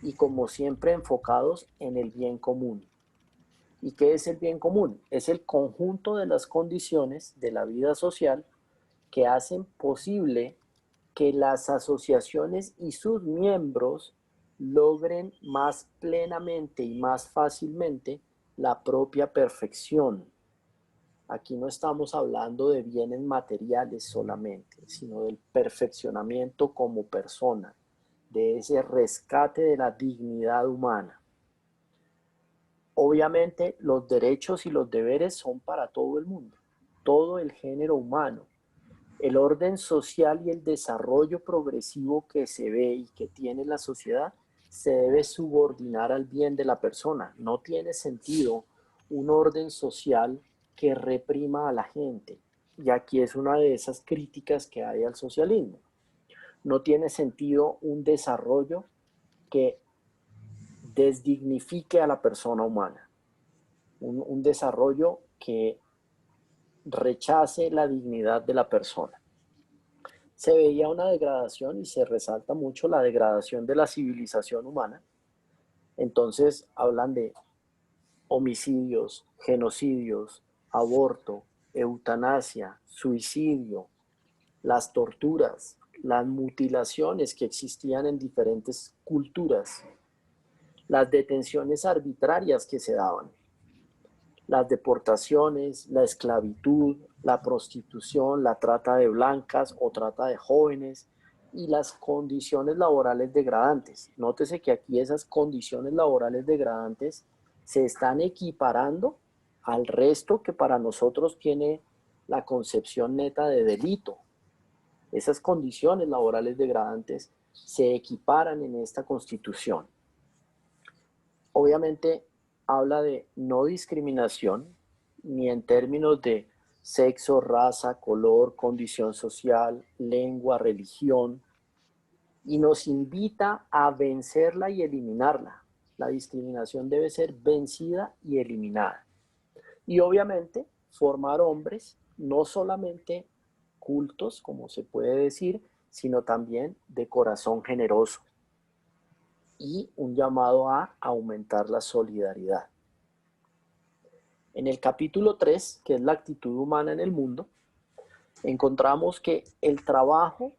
y, como siempre, enfocados en el bien común. ¿Y qué es el bien común? Es el conjunto de las condiciones de la vida social que hacen posible que las asociaciones y sus miembros logren más plenamente y más fácilmente la propia perfección. Aquí no estamos hablando de bienes materiales solamente, sino del perfeccionamiento como persona, de ese rescate de la dignidad humana. Obviamente los derechos y los deberes son para todo el mundo, todo el género humano. El orden social y el desarrollo progresivo que se ve y que tiene la sociedad se debe subordinar al bien de la persona. No tiene sentido un orden social que reprima a la gente. Y aquí es una de esas críticas que hay al socialismo. No tiene sentido un desarrollo que desdignifique a la persona humana. Un desarrollo que rechace la dignidad de la persona. Se veía una degradación y se resalta mucho la degradación de la civilización humana. Entonces hablan de homicidios, genocidios, aborto, eutanasia, suicidio, las torturas, las mutilaciones que existían en diferentes culturas, las detenciones arbitrarias que se daban, las deportaciones, la esclavitud, la prostitución, la trata de blancas o trata de jóvenes y las condiciones laborales degradantes. Nótese que aquí esas condiciones laborales degradantes se están equiparando al resto que para nosotros tiene la concepción neta de delito. Esas condiciones laborales degradantes se equiparan en esta Constitución. Obviamente habla de no discriminación, ni en términos de sexo, raza, color, condición social, lengua, religión, y nos invita a vencerla y eliminarla. La discriminación debe ser vencida y eliminada. Y obviamente formar hombres no solamente cultos, como se puede decir, sino también de corazón generoso. Y un llamado a aumentar la solidaridad. En el capítulo 3, que es la actitud humana en el mundo, encontramos que el trabajo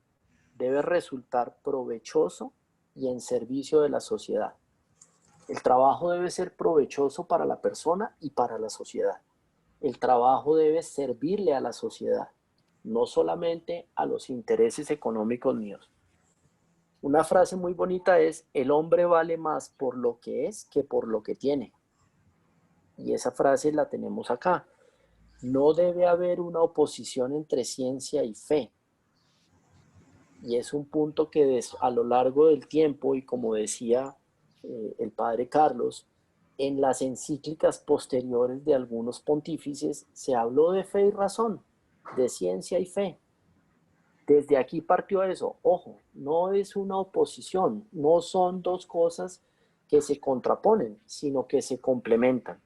debe resultar provechoso y en servicio de la sociedad. El trabajo debe ser provechoso para la persona y para la sociedad. El trabajo debe servirle a la sociedad, no solamente a los intereses económicos míos. Una frase muy bonita es: el hombre vale más por lo que es que por lo que tiene. Y esa frase la tenemos acá. No debe haber una oposición entre ciencia y fe. Y es un punto que a lo largo del tiempo, y como decía el padre Carlos, en las encíclicas posteriores de algunos pontífices se habló de fe y razón, de ciencia y fe. Desde aquí partió eso. Ojo, no es una oposición, no son dos cosas que se contraponen, sino que se complementan.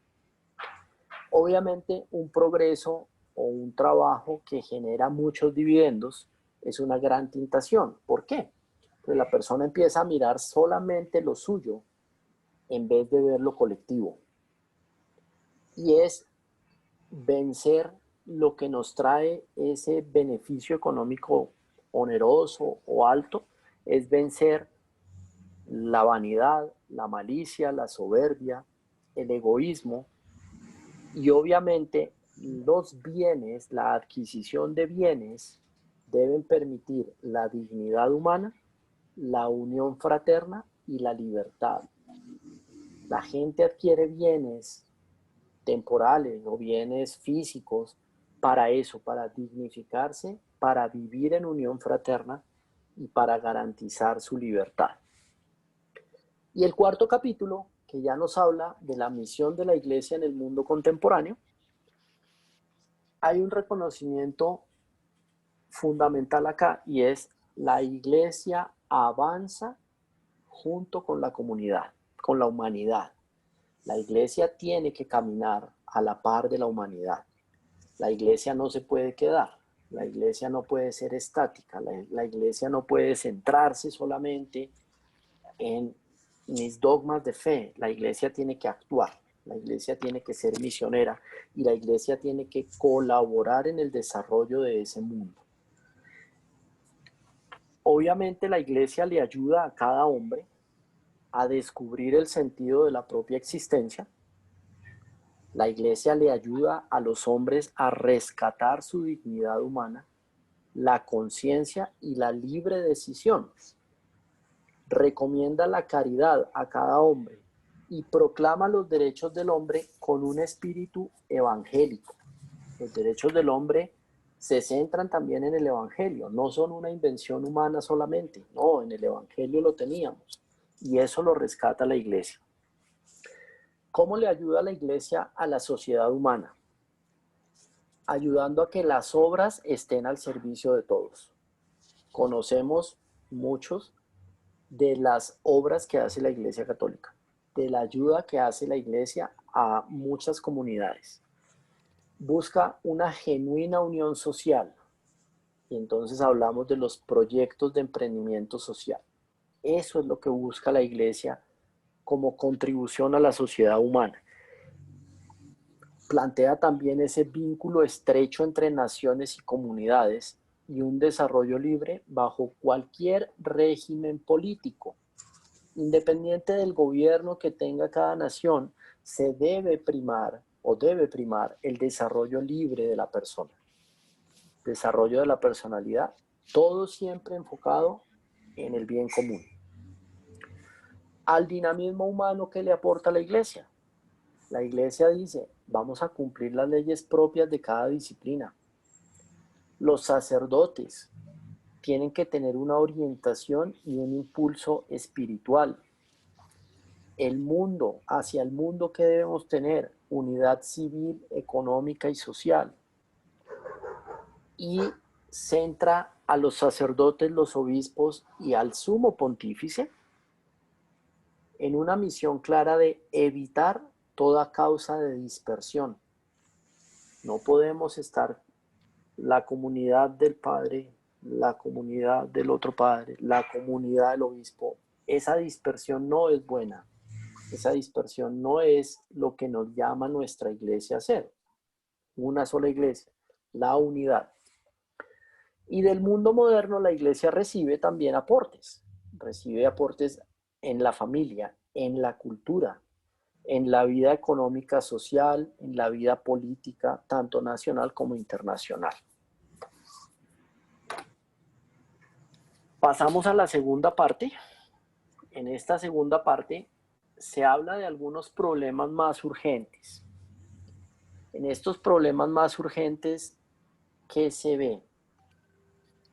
Obviamente, un progreso o un trabajo que genera muchos dividendos es una gran tentación. ¿Por qué? Pues la persona empieza a mirar solamente lo suyo en vez de ver lo colectivo. Y es vencer lo que nos trae ese beneficio económico oneroso o alto, es vencer la vanidad, la malicia, la soberbia, el egoísmo y obviamente los bienes, la adquisición de bienes deben permitir la dignidad humana, la unión fraterna y la libertad. La gente adquiere bienes temporales o bienes físicos para eso, para dignificarse, para vivir en unión fraterna y para garantizar su libertad. Y el cuarto capítulo, que ya nos habla de la misión de la Iglesia en el mundo contemporáneo, hay un reconocimiento fundamental acá y es la Iglesia avanza junto con la comunidad, con la humanidad. La Iglesia tiene que caminar a la par de la humanidad. La Iglesia no se puede quedar, la Iglesia no puede ser estática, la Iglesia no puede centrarse solamente en mis dogmas de fe. La Iglesia tiene que actuar, la Iglesia tiene que ser misionera y la Iglesia tiene que colaborar en el desarrollo de ese mundo. Obviamente la Iglesia le ayuda a cada hombre a descubrir el sentido de la propia existencia. La Iglesia le ayuda a los hombres a rescatar su dignidad humana, la conciencia y la libre decisión. Recomienda la caridad a cada hombre y proclama los derechos del hombre con un espíritu evangélico. Los derechos del hombre se centran también en el Evangelio, no son una invención humana solamente, no, en el Evangelio lo teníamos y eso lo rescata la Iglesia. ¿Cómo le ayuda la Iglesia a la sociedad humana? Ayudando a que las obras estén al servicio de todos. Conocemos muchos de las obras que hace la Iglesia Católica, de la ayuda que hace la Iglesia a muchas comunidades. Busca una genuina unión social y entonces hablamos de los proyectos de emprendimiento social. Eso es lo que busca la Iglesia como contribución a la sociedad humana. Plantea también ese vínculo estrecho entre naciones y comunidades y un desarrollo libre bajo cualquier régimen político. Independiente del gobierno que tenga cada nación, se debe primar el desarrollo libre de la persona. Desarrollo de la personalidad, todo siempre enfocado en el bien común. Al dinamismo humano que le aporta la Iglesia. La Iglesia dice, vamos a cumplir las leyes propias de cada disciplina. Los sacerdotes tienen que tener una orientación y un impulso espiritual. El mundo, hacia el mundo que debemos tener, unidad civil, económica y social. Y centra a los sacerdotes, los obispos y al sumo pontífice en una misión clara de evitar toda causa de dispersión. No podemos estar la comunidad del padre, la comunidad del otro padre, la comunidad del obispo. Esa dispersión no es buena. Esa dispersión no es lo que nos llama nuestra iglesia a hacer. Una sola iglesia, la unidad. Y del mundo moderno la iglesia recibe también aportes. Recibe aportes en la familia, en la cultura, en la vida económica, social, en la vida política, tanto nacional como internacional. Pasamos a la segunda parte. En esta segunda parte se habla de algunos problemas más urgentes. En estos problemas más urgentes, ¿qué se ve?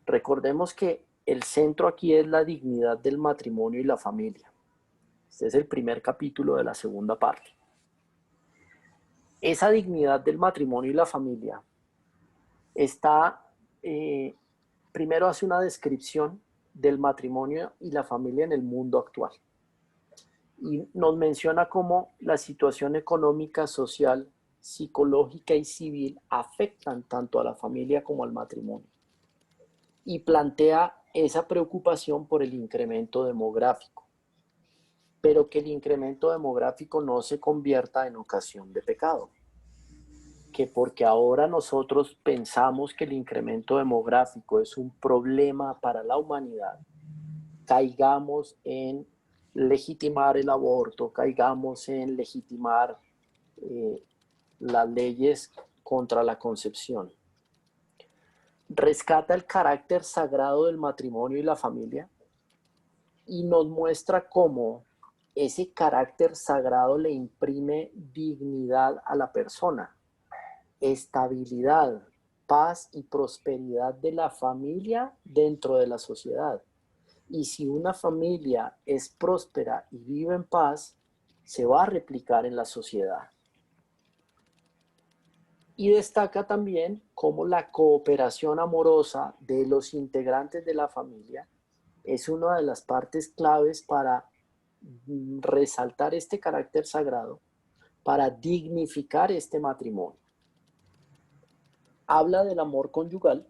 Recordemos que el centro aquí es la dignidad del matrimonio y la familia. Este es el primer capítulo de la segunda parte. Esa dignidad del matrimonio y la familia está, primero hace una descripción del matrimonio y la familia en el mundo actual. y nos menciona cómo la situación económica, social, psicológica y civil afectan tanto a la familia como al matrimonio. Y plantea esa preocupación por el incremento demográfico, pero que el incremento demográfico no se convierta en ocasión de pecado. Que porque ahora nosotros pensamos que el incremento demográfico es un problema para la humanidad, caigamos en legitimar el aborto, caigamos en legitimar las leyes contra la concepción. Rescata el carácter sagrado del matrimonio y la familia y nos muestra cómo ese carácter sagrado le imprime dignidad a la persona, estabilidad, paz y prosperidad de la familia dentro de la sociedad. Y si una familia es próspera y vive en paz, se va a replicar en la sociedad. Y destaca también cómo la cooperación amorosa de los integrantes de la familia es una de las partes claves para resaltar este carácter sagrado, para dignificar este matrimonio. Habla del amor conyugal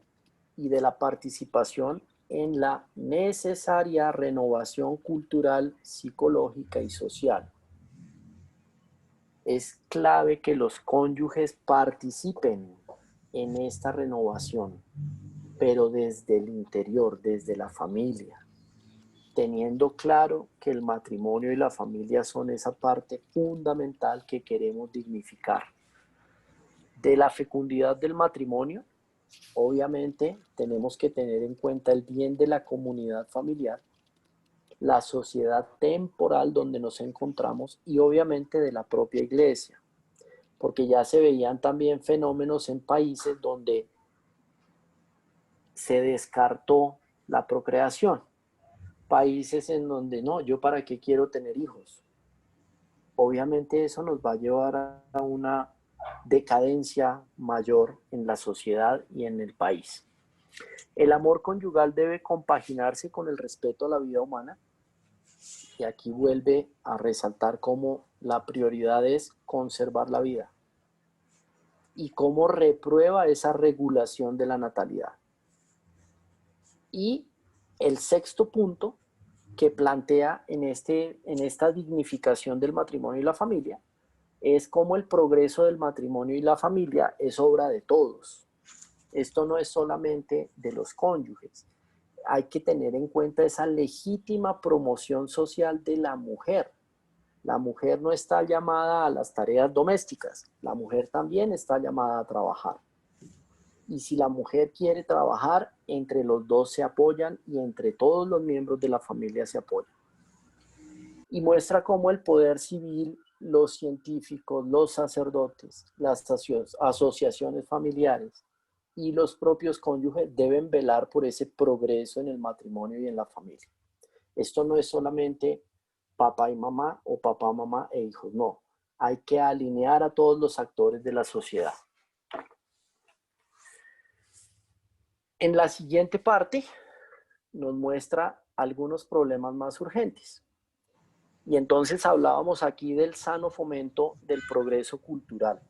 y de la participación en la necesaria renovación cultural, psicológica y social. Es clave que los cónyuges participen en esta renovación, pero desde el interior, desde la familia, teniendo claro que el matrimonio y la familia son esa parte fundamental que queremos dignificar. De la fecundidad del matrimonio, obviamente tenemos que tener en cuenta el bien de la comunidad familiar, la sociedad temporal donde nos encontramos y obviamente de la propia iglesia, porque ya se veían también fenómenos en países donde se descartó la procreación, países en donde no, yo para qué quiero tener hijos. Obviamente eso nos va a llevar a una decadencia mayor en la sociedad y en el país. El amor conyugal debe compaginarse con el respeto a la vida humana. Y aquí vuelve a resaltar cómo la prioridad es conservar la vida y cómo reprueba esa regulación de la natalidad. Y el sexto punto que plantea en esta dignificación del matrimonio y la familia es cómo el progreso del matrimonio y la familia es obra de todos. Esto no es solamente de los cónyuges. Hay que tener en cuenta esa legítima promoción social de la mujer. La mujer no está llamada a las tareas domésticas, la mujer también está llamada a trabajar. Y si la mujer quiere trabajar, entre los dos se apoyan y entre todos los miembros de la familia se apoyan. Y muestra cómo el poder civil, los científicos, los sacerdotes, las asociaciones familiares y los propios cónyuges deben velar por ese progreso en el matrimonio y en la familia. Esto no es solamente papá y mamá o papá, mamá e hijos, no. Hay que alinear a todos los actores de la sociedad. En la siguiente parte nos muestra algunos problemas más urgentes. Y entonces hablábamos aquí del sano fomento del progreso cultural.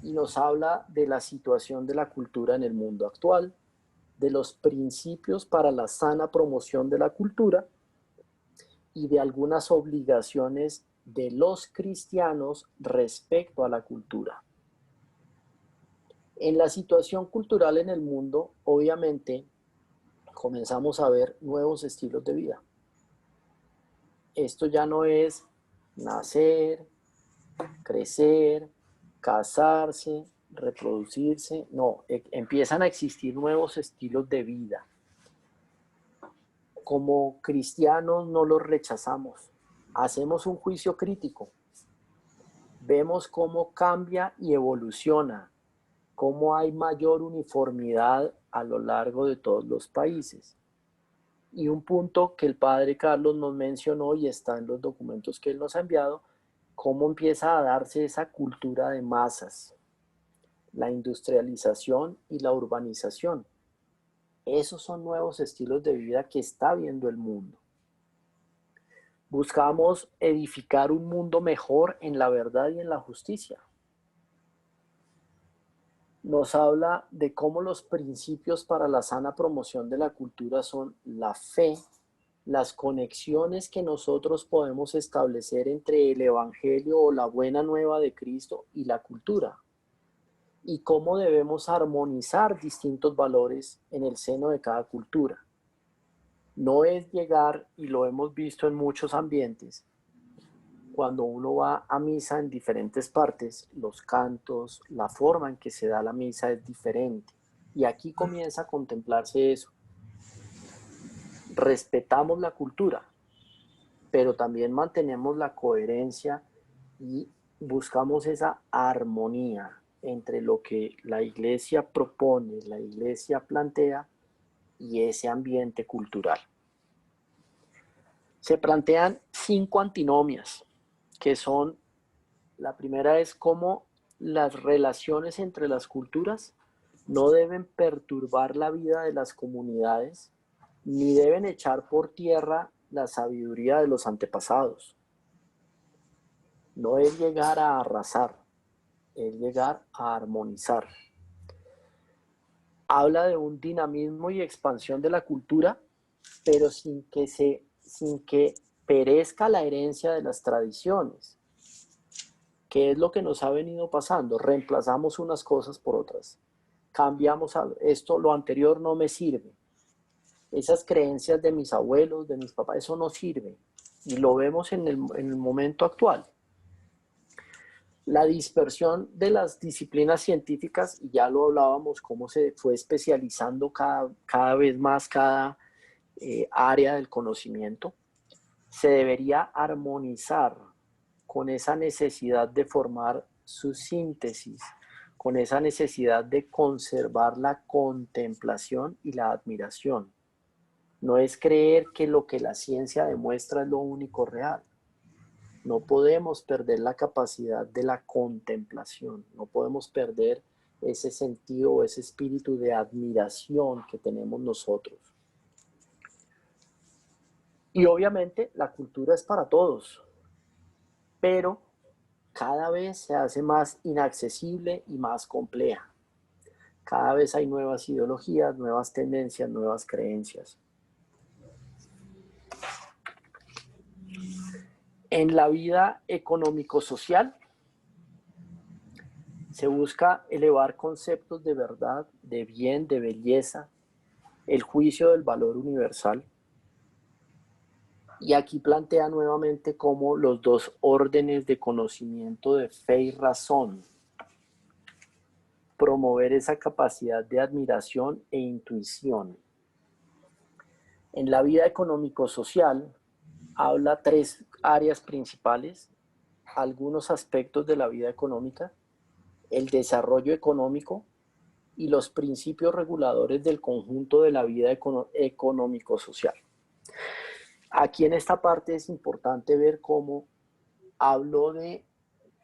Y nos habla de la situación de la cultura en el mundo actual, de los principios para la sana promoción de la cultura y de algunas obligaciones de los cristianos respecto a la cultura. En la situación cultural en el mundo, obviamente, comenzamos a ver nuevos estilos de vida. Esto ya no es nacer, crecer, casarse, reproducirse, no, empiezan a existir nuevos estilos de vida. Como cristianos no los rechazamos, hacemos un juicio crítico, vemos cómo cambia y evoluciona, cómo hay mayor uniformidad a lo largo de todos los países. Y un punto que el padre Carlos nos mencionó y está en los documentos que él nos ha enviado, cómo empieza a darse esa cultura de masas, la industrialización y la urbanización. Esos son nuevos estilos de vida que está viendo el mundo. Buscamos edificar un mundo mejor en la verdad y en la justicia. Nos habla de cómo los principios para la sana promoción de la cultura son la fe, las conexiones que nosotros podemos establecer entre el Evangelio o la buena nueva de Cristo y la cultura, y cómo debemos armonizar distintos valores en el seno de cada cultura. No es llegar, y lo hemos visto en muchos ambientes, cuando uno va a misa en diferentes partes, los cantos, la forma en que se da la misa es diferente. Y aquí comienza a contemplarse eso. Respetamos la cultura, pero también mantenemos la coherencia y buscamos esa armonía entre lo que la iglesia propone, la iglesia plantea y ese ambiente cultural. Se plantean 5 antinomias, que son, la primera es cómo las relaciones entre las culturas no deben perturbar la vida de las comunidades, ni deben echar por tierra la sabiduría de los antepasados. No es llegar a arrasar, es llegar a armonizar. Habla de un dinamismo y expansión de la cultura, pero sin que perezca la herencia de las tradiciones. ¿Qué es lo que nos ha venido pasando? Reemplazamos unas cosas por otras. Cambiamos esto, lo anterior no me sirve. Esas creencias de mis abuelos, de mis papás, eso no sirve. Y lo vemos en el momento actual. La dispersión de las disciplinas científicas, y ya lo hablábamos, cómo se fue especializando cada vez más cada área del conocimiento, se debería armonizar con esa necesidad de formar su síntesis, con esa necesidad de conservar la contemplación y la admiración. No es creer que lo que la ciencia demuestra es lo único real. No podemos perder la capacidad de la contemplación, no podemos perder ese sentido o ese espíritu de admiración que tenemos nosotros. Y obviamente la cultura es para todos, pero cada vez se hace más inaccesible y más compleja. Cada vez hay nuevas ideologías, nuevas tendencias, nuevas creencias. En la vida económico-social se busca elevar conceptos de verdad, de bien, de belleza, el juicio del valor universal. Y aquí plantea nuevamente cómo los 2 órdenes de conocimiento de fe y razón, promover esa capacidad de admiración e intuición. En la vida económico-social habla 3 áreas principales, algunos aspectos de la vida económica, el desarrollo económico y los principios reguladores del conjunto de la vida económico-social. Aquí en esta parte es importante ver cómo habló de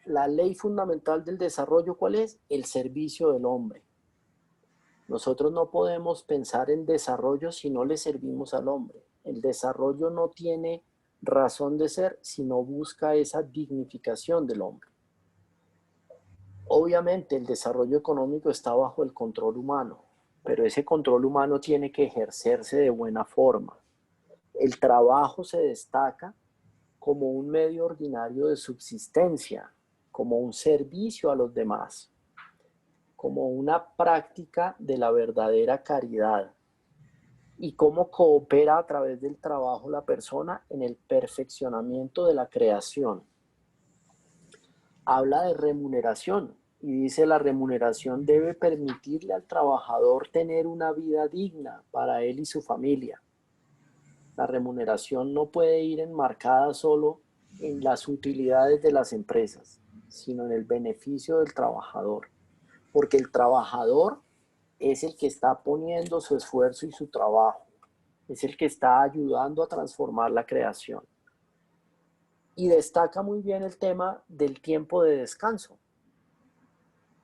la ley fundamental del desarrollo. ¿Cuál es? El servicio del hombre. Nosotros no podemos pensar en desarrollo si no le servimos al hombre. El desarrollo no tiene razón de ser si no busca esa dignificación del hombre. Obviamente el desarrollo económico está bajo el control humano, pero ese control humano tiene que ejercerse de buena forma. El trabajo se destaca como un medio ordinario de subsistencia, como un servicio a los demás, como una práctica de la verdadera caridad, y cómo coopera a través del trabajo la persona en el perfeccionamiento de la creación. Habla de remuneración y dice: la remuneración debe permitirle al trabajador tener una vida digna para él y su familia. La remuneración no puede ir enmarcada solo en las utilidades de las empresas, sino en el beneficio del trabajador, porque el trabajador es el que está poniendo su esfuerzo y su trabajo, es el que está ayudando a transformar la creación. Y destaca muy bien el tema del tiempo de descanso.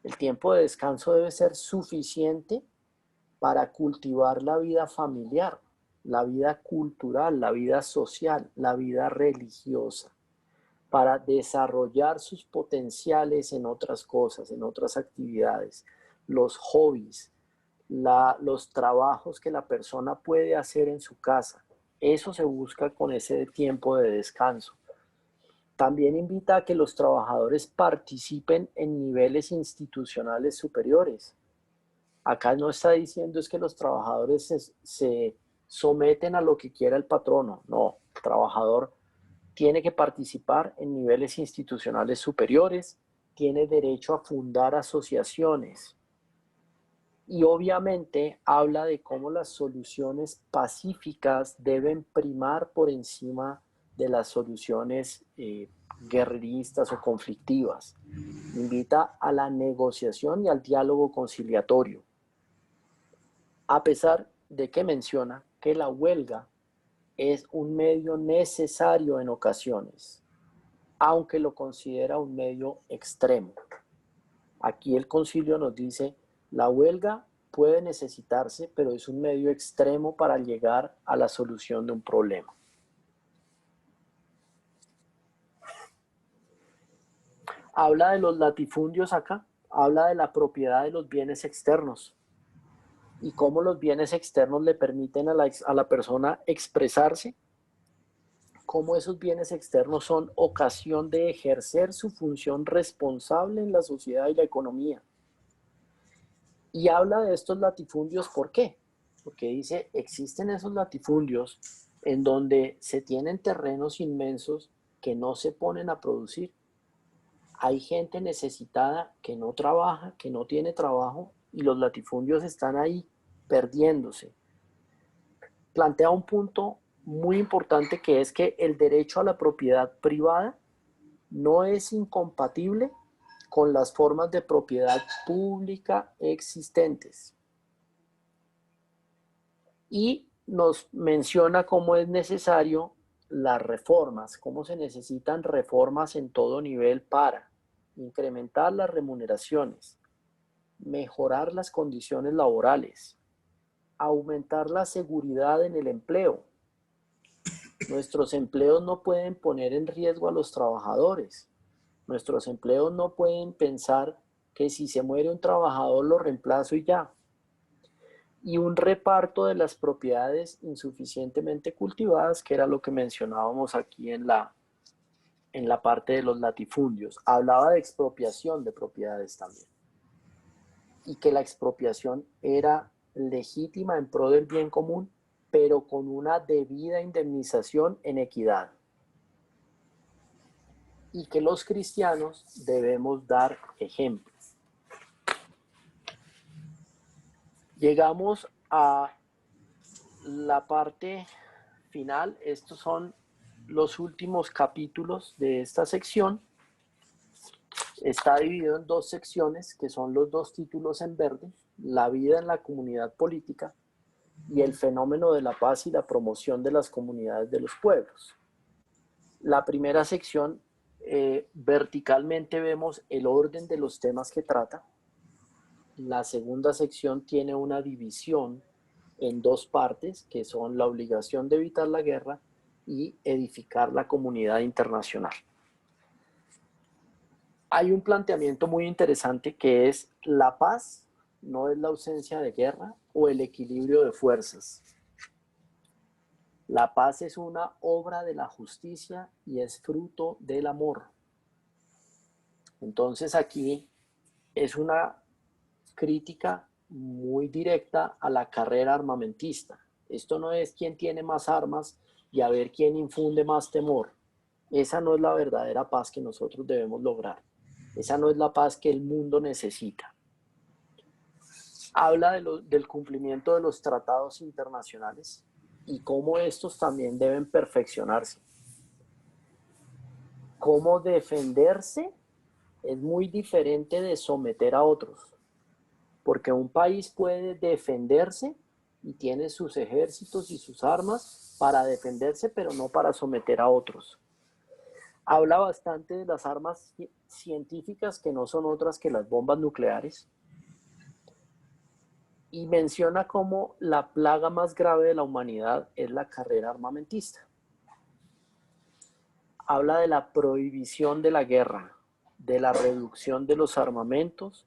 El tiempo de descanso debe ser suficiente para cultivar la vida familiar, la vida cultural, la vida social, la vida religiosa, para desarrollar sus potenciales en otras cosas, en otras actividades, los hobbies, los trabajos que la persona puede hacer en su casa. Eso se busca con ese tiempo de descanso. También invita a que los trabajadores participen en niveles institucionales superiores. Acá no está diciendo es que los trabajadores se someten a lo que quiera el patrono. No, el trabajador tiene que participar en niveles institucionales superiores, tiene derecho a fundar asociaciones. Y obviamente habla de cómo las soluciones pacíficas deben primar por encima de las soluciones guerreristas o conflictivas. Invita a la negociación y al diálogo conciliatorio. A pesar de que menciona que la huelga es un medio necesario en ocasiones, aunque lo considera un medio extremo. Aquí el concilio nos dice, la huelga puede necesitarse, pero es un medio extremo para llegar a la solución de un problema. Habla de los latifundios acá, habla de la propiedad de los bienes externos y cómo los bienes externos le permiten a la persona expresarse, cómo esos bienes externos son ocasión de ejercer su función responsable en la sociedad y la economía. Y habla de estos latifundios, ¿por qué? Porque dice, existen esos latifundios en donde se tienen terrenos inmensos que no se ponen a producir. Hay gente necesitada que no trabaja, que no tiene trabajo, y los latifundios están ahí perdiéndose. Plantea un punto muy importante que es que el derecho a la propiedad privada no es incompatible con las formas de propiedad pública existentes. Y nos menciona cómo es necesario las reformas, cómo se necesitan reformas en todo nivel para incrementar las remuneraciones, mejorar las condiciones laborales, aumentar la seguridad en el empleo. Nuestros empleos no pueden poner en riesgo a los trabajadores. Nuestros empleos no pueden pensar que si se muere un trabajador lo reemplazo y ya. Y un reparto de las propiedades insuficientemente cultivadas, que era lo que mencionábamos aquí en la parte de los latifundios. Hablaba de expropiación de propiedades también. Y que la expropiación era legítima en pro del bien común, pero con una debida indemnización en equidad. Y que los cristianos debemos dar ejemplo. Llegamos a la parte final. Estos son los últimos capítulos de esta sección. Está dividido en dos secciones, que son los dos títulos en verde: la vida en la comunidad política y el fenómeno de la paz y la promoción de las comunidades de los pueblos. La primera sección, verticalmente vemos el orden de los temas que trata. La segunda sección tiene una división en dos partes, que son la obligación de evitar la guerra y edificar la comunidad internacional. Hay un planteamiento muy interesante que es: la paz no es la ausencia de guerra o el equilibrio de fuerzas. La paz es una obra de la justicia y es fruto del amor. Entonces aquí es una crítica muy directa a la carrera armamentista. Esto no es quién tiene más armas y a ver quién infunde más temor. Esa no es la verdadera paz que nosotros debemos lograr. Esa no es la paz que el mundo necesita. Habla del cumplimiento de los tratados internacionales y cómo estos también deben perfeccionarse. Cómo defenderse es muy diferente de someter a otros, porque un país puede defenderse y tiene sus ejércitos y sus armas para defenderse, pero no para someter a otros. Habla bastante de las armas científicas, que no son otras que las bombas nucleares. y menciona cómo la plaga más grave de la humanidad es la carrera armamentista. Habla de la prohibición de la guerra, de la reducción de los armamentos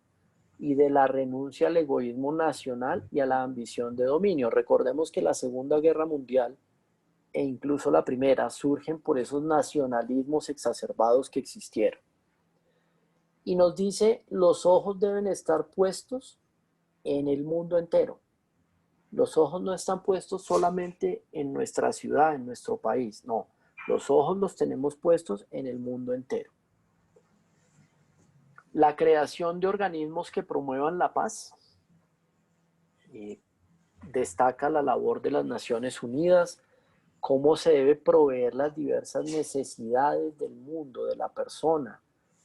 y de la renuncia al egoísmo nacional y a la ambición de dominio. Recordemos que la Segunda Guerra Mundial e incluso la Primera surgen por esos nacionalismos exacerbados que existieron. Y nos dice, los ojos deben estar puestos en el mundo entero. Los ojos no están puestos solamente en nuestra ciudad, en nuestro país, no. Los ojos los tenemos puestos en el mundo entero. La creación de organismos que promuevan la paz. Destaca la labor de las Naciones Unidas, cómo se debe proveer las diversas necesidades del mundo, de la persona,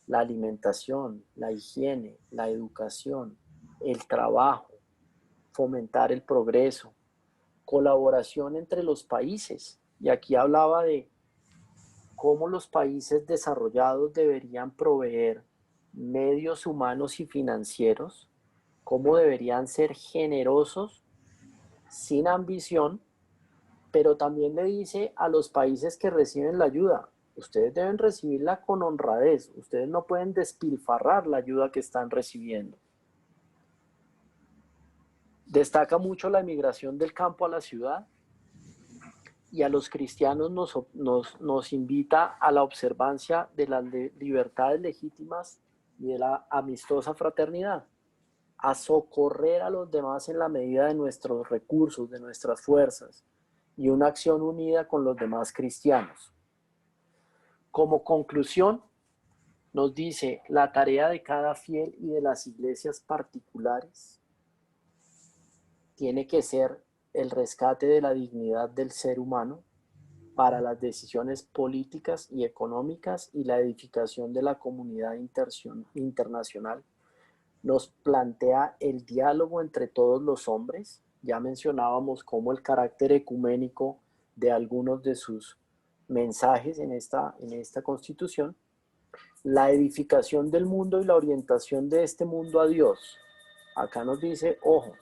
la alimentación, la higiene, la educación, el trabajo, fomentar el progreso, colaboración entre los países. Y aquí hablaba de cómo los países desarrollados deberían proveer medios humanos y financieros, cómo deberían ser generosos, sin ambición, pero también le dice a los países que reciben la ayuda, ustedes deben recibirla con honradez, ustedes no pueden despilfarrar la ayuda que están recibiendo. Destaca mucho la emigración del campo a la ciudad y a los cristianos nos invita a la observancia de las libertades legítimas y de la amistosa fraternidad, a socorrer a los demás en la medida de nuestros recursos, de nuestras fuerzas, y una acción unida con los demás cristianos. Como conclusión, nos dice, la tarea de cada fiel y de las iglesias particulares tiene que ser el rescate de la dignidad del ser humano para las decisiones políticas y económicas y la edificación de la comunidad internacional. Nos plantea el diálogo entre todos los hombres. Ya mencionábamos cómo el carácter ecuménico de algunos de sus mensajes en esta Constitución, la edificación del mundo y la orientación de este mundo a Dios. Acá nos dice, ojo,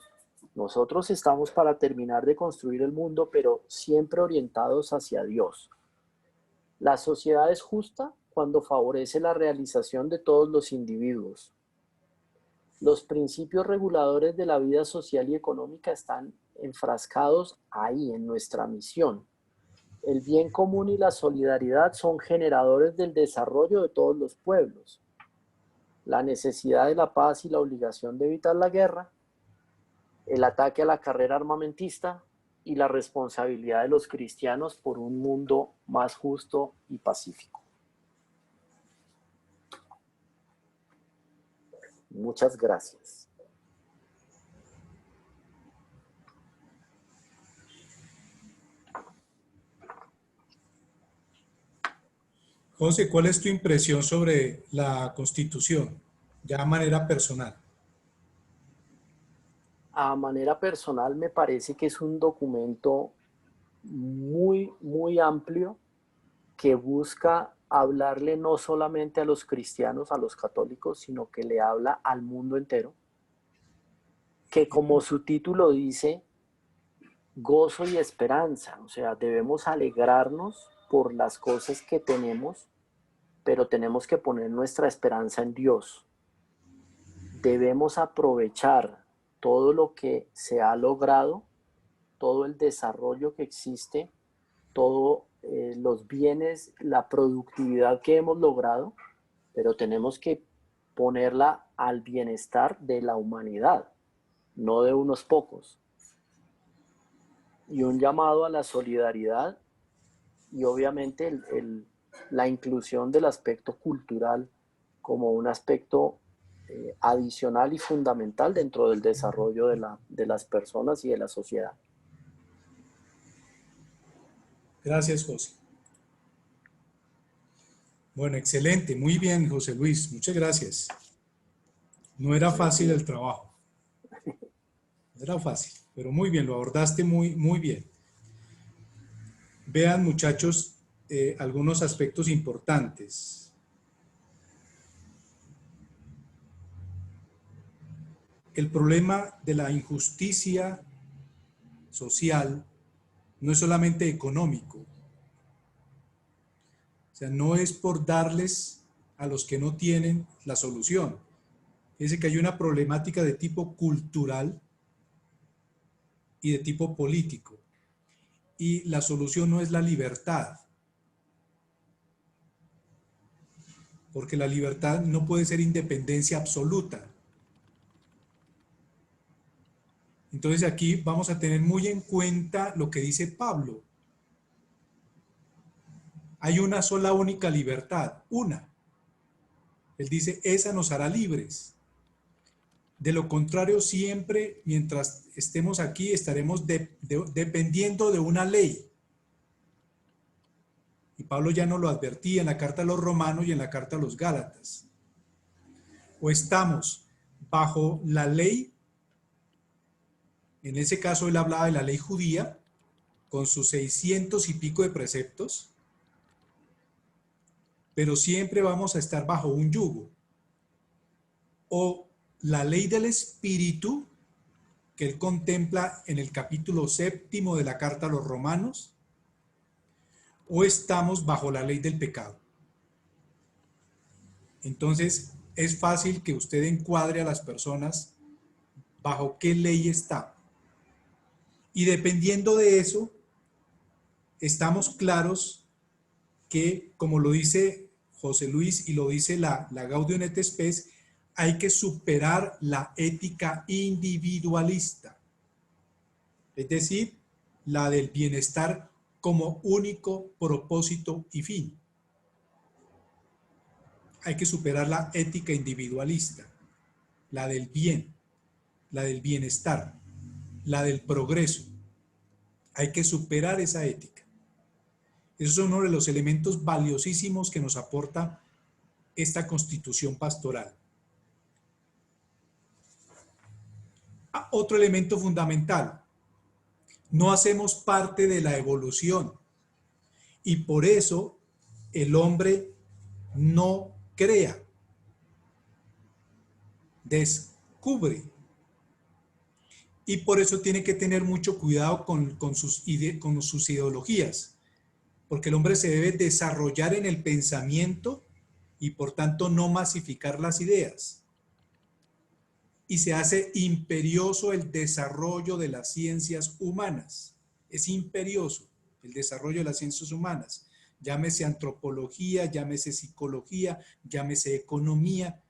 nosotros estamos para terminar de construir el mundo, pero siempre orientados hacia Dios. La sociedad es justa cuando favorece la realización de todos los individuos. Los principios reguladores de la vida social y económica están enfrascados ahí, en nuestra misión. El bien común y la solidaridad son generadores del desarrollo de todos los pueblos. La necesidad de la paz y la obligación de evitar la guerra, el ataque a la carrera armamentista y la responsabilidad de los cristianos por un mundo más justo y pacífico. Muchas gracias. José, ¿cuál es tu impresión sobre la Constitución, ya a manera personal? A manera personal me parece que es un documento muy amplio que busca hablarle no solamente a los cristianos, a los católicos, sino que le habla al mundo entero, que como su título dice, gozo y esperanza, o sea, debemos alegrarnos por las cosas que tenemos, pero tenemos que poner nuestra esperanza en Dios. Debemos aprovechar todo lo que se ha logrado, todo el desarrollo que existe, todos los bienes, la productividad que hemos logrado, pero tenemos que ponerla al bienestar de la humanidad, no de unos pocos. Y un llamado a la solidaridad y obviamente la inclusión del aspecto cultural como un aspecto adicional y fundamental dentro del desarrollo de las personas y de la sociedad. Gracias, José. Bueno, excelente. Muy bien, José Luis. Muchas gracias. No era fácil el trabajo. No era fácil, pero muy bien, lo abordaste muy bien. Vean, muchachos, algunos aspectos importantes. el problema de la injusticia social no es solamente económico. O sea, no es por darles a los que no tienen la solución. Fíjense que hay una problemática de tipo cultural y de tipo político. Y la solución no es la libertad. Porque la libertad no puede ser independencia absoluta. Entonces aquí vamos a tener muy en cuenta lo que dice Pablo. Hay una sola única libertad, una. Él dice, esa nos hará libres. De lo contrario, siempre, mientras estemos aquí, estaremos dependiendo de una ley. Y Pablo ya nos lo advertía en la carta a los Romanos y en la carta a los Gálatas. O estamos bajo la ley, en ese caso él hablaba de la ley judía, con sus 600 y pico de preceptos, pero siempre vamos a estar bajo un yugo. O la ley del Espíritu, que él contempla en el capítulo 7 de la carta a los Romanos, o estamos bajo la ley del pecado. Entonces, es fácil que usted encuadre a las personas bajo qué ley está. Y dependiendo de eso, estamos claros que, como lo dice José Luis y lo dice la Gaudium et Spes, hay que superar la ética individualista, es decir, la del bienestar como único propósito y fin. Hay que superar la ética individualista, la del bien, la del bienestar, la del progreso. Hay que superar esa ética. Esos son uno de los elementos valiosísimos que nos aporta esta constitución pastoral. Otro elemento fundamental, no hacemos parte de la evolución y por eso el hombre no crea, descubre, y por eso tiene que tener mucho cuidado con sus ideologías, porque el hombre se debe desarrollar en el pensamiento y por tanto no masificar las ideas. Y se hace imperioso el desarrollo de las ciencias humanas. Es imperioso el desarrollo de las ciencias humanas. Llámese antropología, llámese psicología, llámese economía.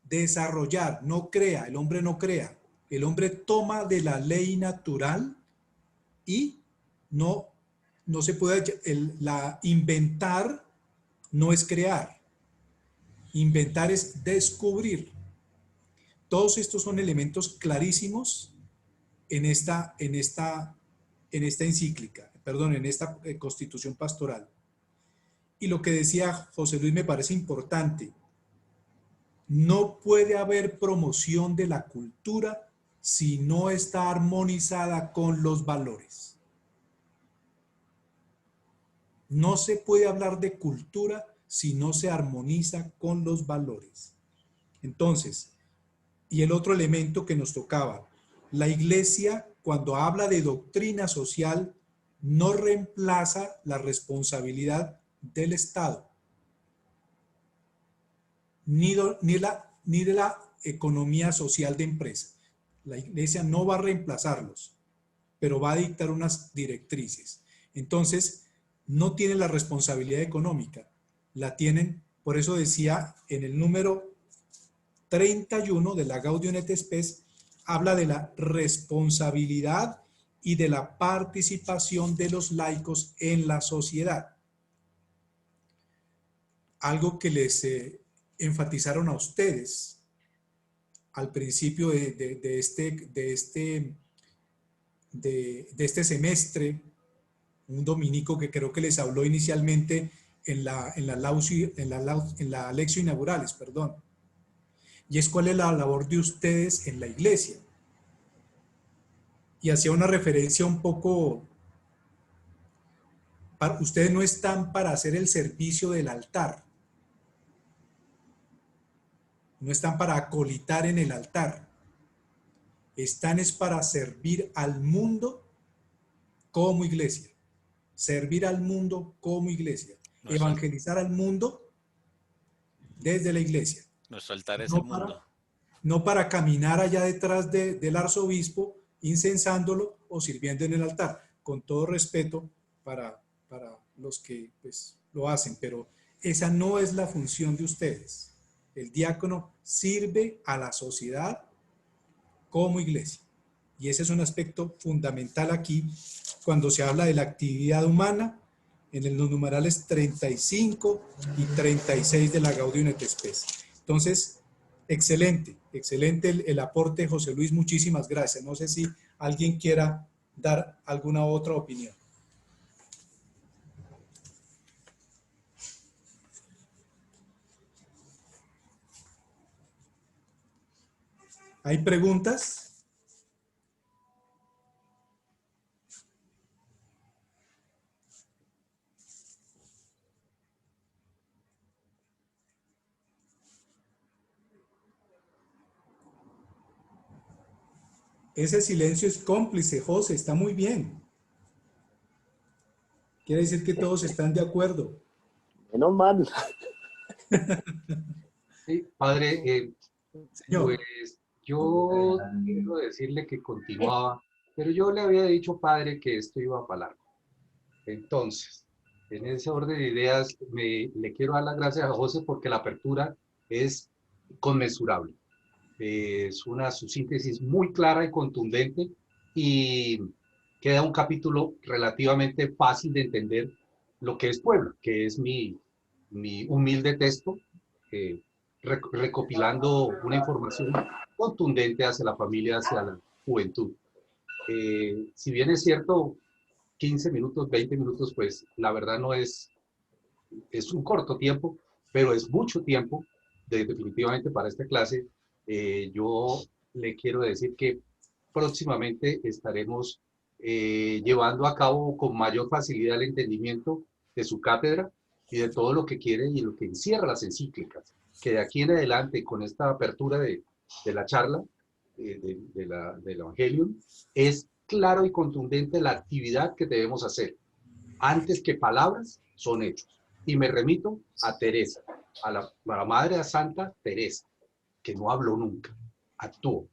Desarrollar, no crea, el hombre no crea. El hombre toma de la ley natural y no se puede, inventar no es crear. Inventar es descubrir. Todos estos son elementos clarísimos en esta encíclica, perdón, en esta constitución pastoral. Y lo que decía José Luis me parece importante. No puede haber promoción de la cultura si no está armonizada con los valores. No se puede hablar de cultura si no se armoniza con los valores. Entonces, y el otro elemento que nos tocaba, la Iglesia, cuando habla de doctrina social, no reemplaza la responsabilidad del Estado, ni de la economía social de empresa. La Iglesia no va a reemplazarlos, pero va a dictar unas directrices. Entonces, no tiene la responsabilidad económica, la tienen, por eso decía en el número 31 de la Gaudium et Spes, habla de la responsabilidad y de la participación de los laicos en la sociedad. Algo que les enfatizaron a ustedes al principio de este semestre, un dominico que creo que les habló inicialmente en la lección inaugurales, perdón. Y es cuál es la labor de ustedes en la iglesia. Y hacía una referencia un poco, ustedes no están para hacer el servicio del altar. No están para acolitar en el altar. Están es para servir al mundo como iglesia. Servir al mundo como iglesia. Evangelizar al mundo desde la iglesia. Nuestro altar es el mundo. No para caminar allá detrás del arzobispo, incensándolo o sirviendo en el altar. Con todo respeto para los que pues, lo hacen, pero esa no es la función de ustedes. El diácono sirve a la sociedad como iglesia. Y ese es un aspecto fundamental aquí cuando se habla de la actividad humana en los numerales 35 y 36 de la Gaudium et Spes. Entonces, excelente el aporte, José Luis, muchísimas gracias. No sé si alguien quiera dar alguna otra opinión. ¿Hay preguntas? Ese silencio es cómplice, José, está muy bien. Quiere decir que todos están de acuerdo. Menos mal. Sí, padre, Señor. pues yo quiero decirle que continuaba, pero yo le había dicho, padre, que esto iba para largo. Entonces, en ese orden de ideas, le quiero dar las gracias a José porque la apertura es conmensurable. Es su síntesis muy clara y contundente y queda un capítulo relativamente fácil de entender lo que es Puebla, que es mi humilde texto, recopilando una información contundente hacia la familia, hacia la juventud. Si bien es cierto, 15 minutos, 20 minutos, pues la verdad no es un corto tiempo, pero es mucho tiempo definitivamente para esta clase. Yo le quiero decir que próximamente estaremos llevando a cabo con mayor facilidad el entendimiento de su cátedra y de todo lo que quiere y lo que encierra las encíclicas, que de aquí en adelante, con esta apertura de la charla del Evangelium, es claro y contundente la actividad que debemos hacer. Antes que palabras, son hechos. Y me remito a Teresa, a la Madre Santa Teresa, que no habló nunca, actuó.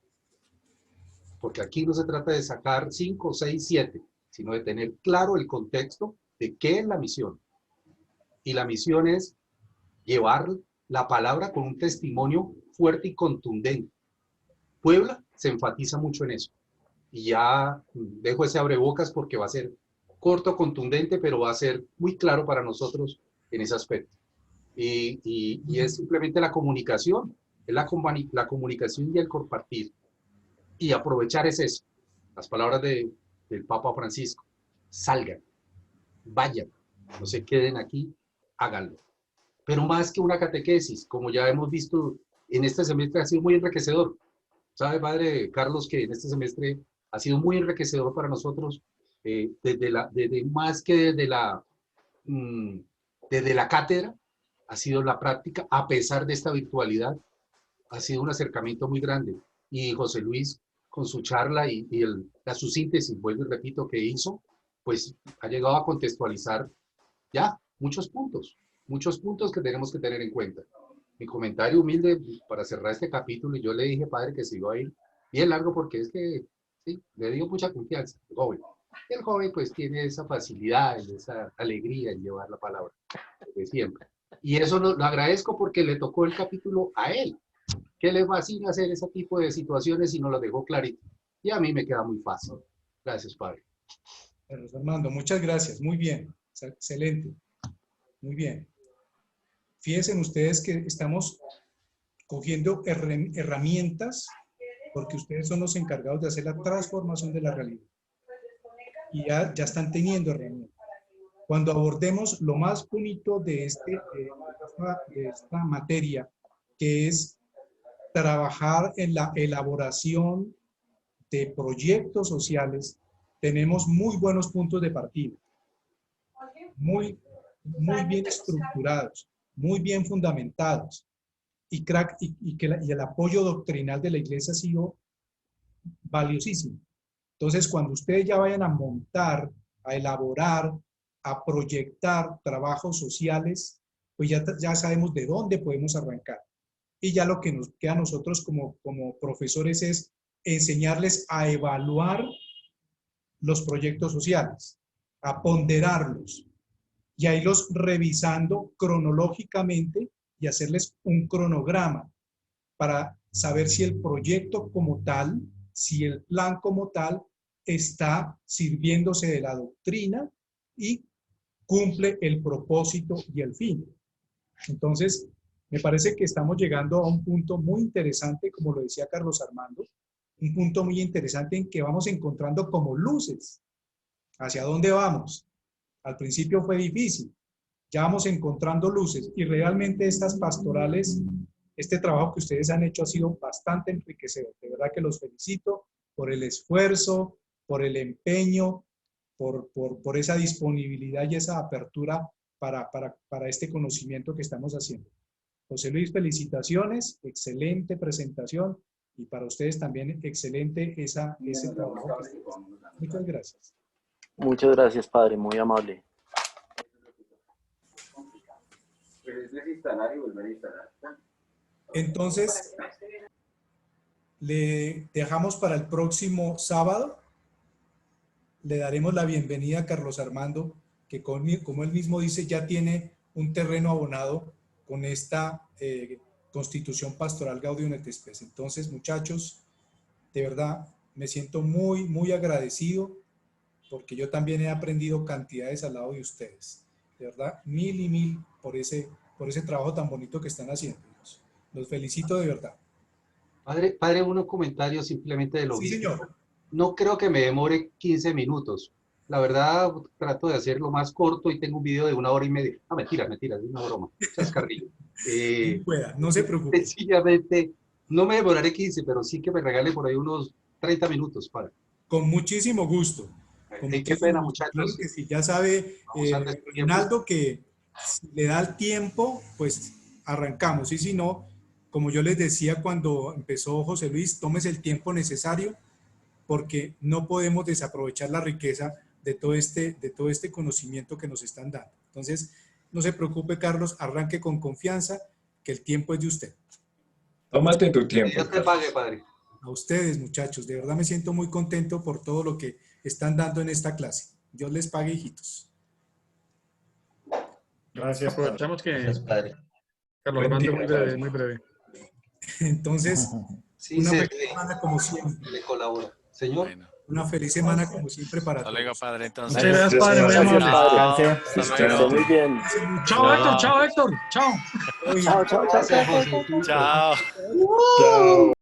Porque aquí no se trata de sacar 5, 6, 7, sino de tener claro el contexto de qué es la misión. Y la misión es llevar la palabra con un testimonio fuerte y contundente. Puebla se enfatiza mucho en eso. Y ya dejo ese abrebocas porque va a ser corto, contundente, pero va a ser muy claro para nosotros en ese aspecto. Y es simplemente la comunicación, es la comunicación y el compartir. Y aprovechar es eso. Las palabras del Papa Francisco. Salgan, vayan, no se queden aquí, háganlo. Pero más que una catequesis, como ya hemos visto en este semestre, ha sido muy enriquecedor. ¿Sabe, padre Carlos, que en este semestre ha sido muy enriquecedor para nosotros, más que desde la cátedra, ha sido la práctica, a pesar de esta virtualidad, ha sido un acercamiento muy grande. Y José Luis, con su charla y su síntesis, vuelvo y repito, que hizo, pues ha llegado a contextualizar ya muchos puntos que tenemos que tener en cuenta. Mi comentario humilde para cerrar este capítulo, y yo le dije, padre, que se iba a ir bien largo porque es que, sí, le digo mucha confianza al joven. El joven pues tiene esa facilidad, esa alegría en llevar la palabra, de siempre. Y eso lo agradezco porque le tocó el capítulo a él, que le fascina hacer ese tipo de situaciones y nos lo dejó clarito. Y a mí me queda muy fácil. Gracias, padre. Armando, muchas gracias. Muy bien. Excelente. Muy bien. Fíjense ustedes que estamos cogiendo herramientas porque ustedes son los encargados de hacer la transformación de la realidad. Y ya están teniendo herramientas. Cuando abordemos lo más bonito de esta materia, que es trabajar en la elaboración de proyectos sociales, tenemos muy buenos puntos de partida. Muy bien estructurados, muy bien fundamentados. Y el apoyo doctrinal de la Iglesia ha sido valiosísima. Entonces, cuando ustedes ya vayan a montar, a elaborar, a proyectar trabajos sociales, pues ya sabemos de dónde podemos arrancar. Y ya lo que nos queda a nosotros como profesores es enseñarles a evaluar los proyectos sociales, a ponderarlos y a irlos revisando cronológicamente y hacerles un cronograma para saber si el proyecto como tal, si el plan como tal está sirviéndose de la doctrina y cumple el propósito y el fin. Entonces, me parece que estamos llegando a un punto muy interesante, como lo decía Carlos Armando, un punto muy interesante en que vamos encontrando como luces. ¿Hacia dónde vamos? Al principio fue difícil, ya vamos encontrando luces y realmente estas pastorales, este trabajo que ustedes han hecho ha sido bastante enriquecedor. De verdad que los felicito por el esfuerzo, por el empeño, por esa disponibilidad y esa apertura para este conocimiento que estamos haciendo. José Luis, felicitaciones, excelente presentación y para ustedes también excelente ese trabajo. Muchas gracias. Muchas gracias, padre, muy amable. Entonces, le dejamos para el próximo sábado. Le daremos la bienvenida a Carlos Armando, que como él mismo dice, ya tiene un terreno abonado con esta Constitución Pastoral Gaudium et Spes. Entonces, muchachos, de verdad, me siento muy, muy agradecido porque yo también he aprendido cantidades al lado de ustedes. De verdad, mil y mil por ese trabajo tan bonito que están haciendo. Los felicito de verdad. Padre, unos comentarios simplemente de lo Sí, mismo. señor. No creo que me demore 15 minutos. La verdad, trato de hacerlo más corto y tengo un video de 1 hora y media. Ah, mentira, es una broma. Chascarrillo. No se preocupe. Sencillamente, no me demoraré 15, pero sí que me regale por ahí unos 30 minutos para. Con muchísimo gusto. Qué pena, muchachos. Claro que sí, ya sabe, Rinaldo, que si le da el tiempo, pues arrancamos. Y si no, como yo les decía cuando empezó José Luis, tómese el tiempo necesario porque no podemos desaprovechar la riqueza de todo este conocimiento que nos están dando. Entonces, no se preocupe, Carlos, arranque con confianza, que el tiempo es de usted. Tómate tu tiempo. Dios te pague, padre. A ustedes, muchachos, de verdad me siento muy contento por todo lo que están dando en esta clase. Dios les pague, hijitos. Gracias. Aprovechamos que Gracias, padre. Carlos Armando muy breve, muy breve. Entonces, Sí, una se feliz semana como siempre. le colabora. Señor. Bueno, Una feliz semana como siempre para hasta todos. luego, padre. Entonces, Muchas gracias, padre. Muy Gracias, amable. padre. hasta Que luego. esté muy bien. Chao, Héctor. Chao, Héctor. Chao. Oye, Chao, chao, chao, chao, chao, chao. Chao. Chao.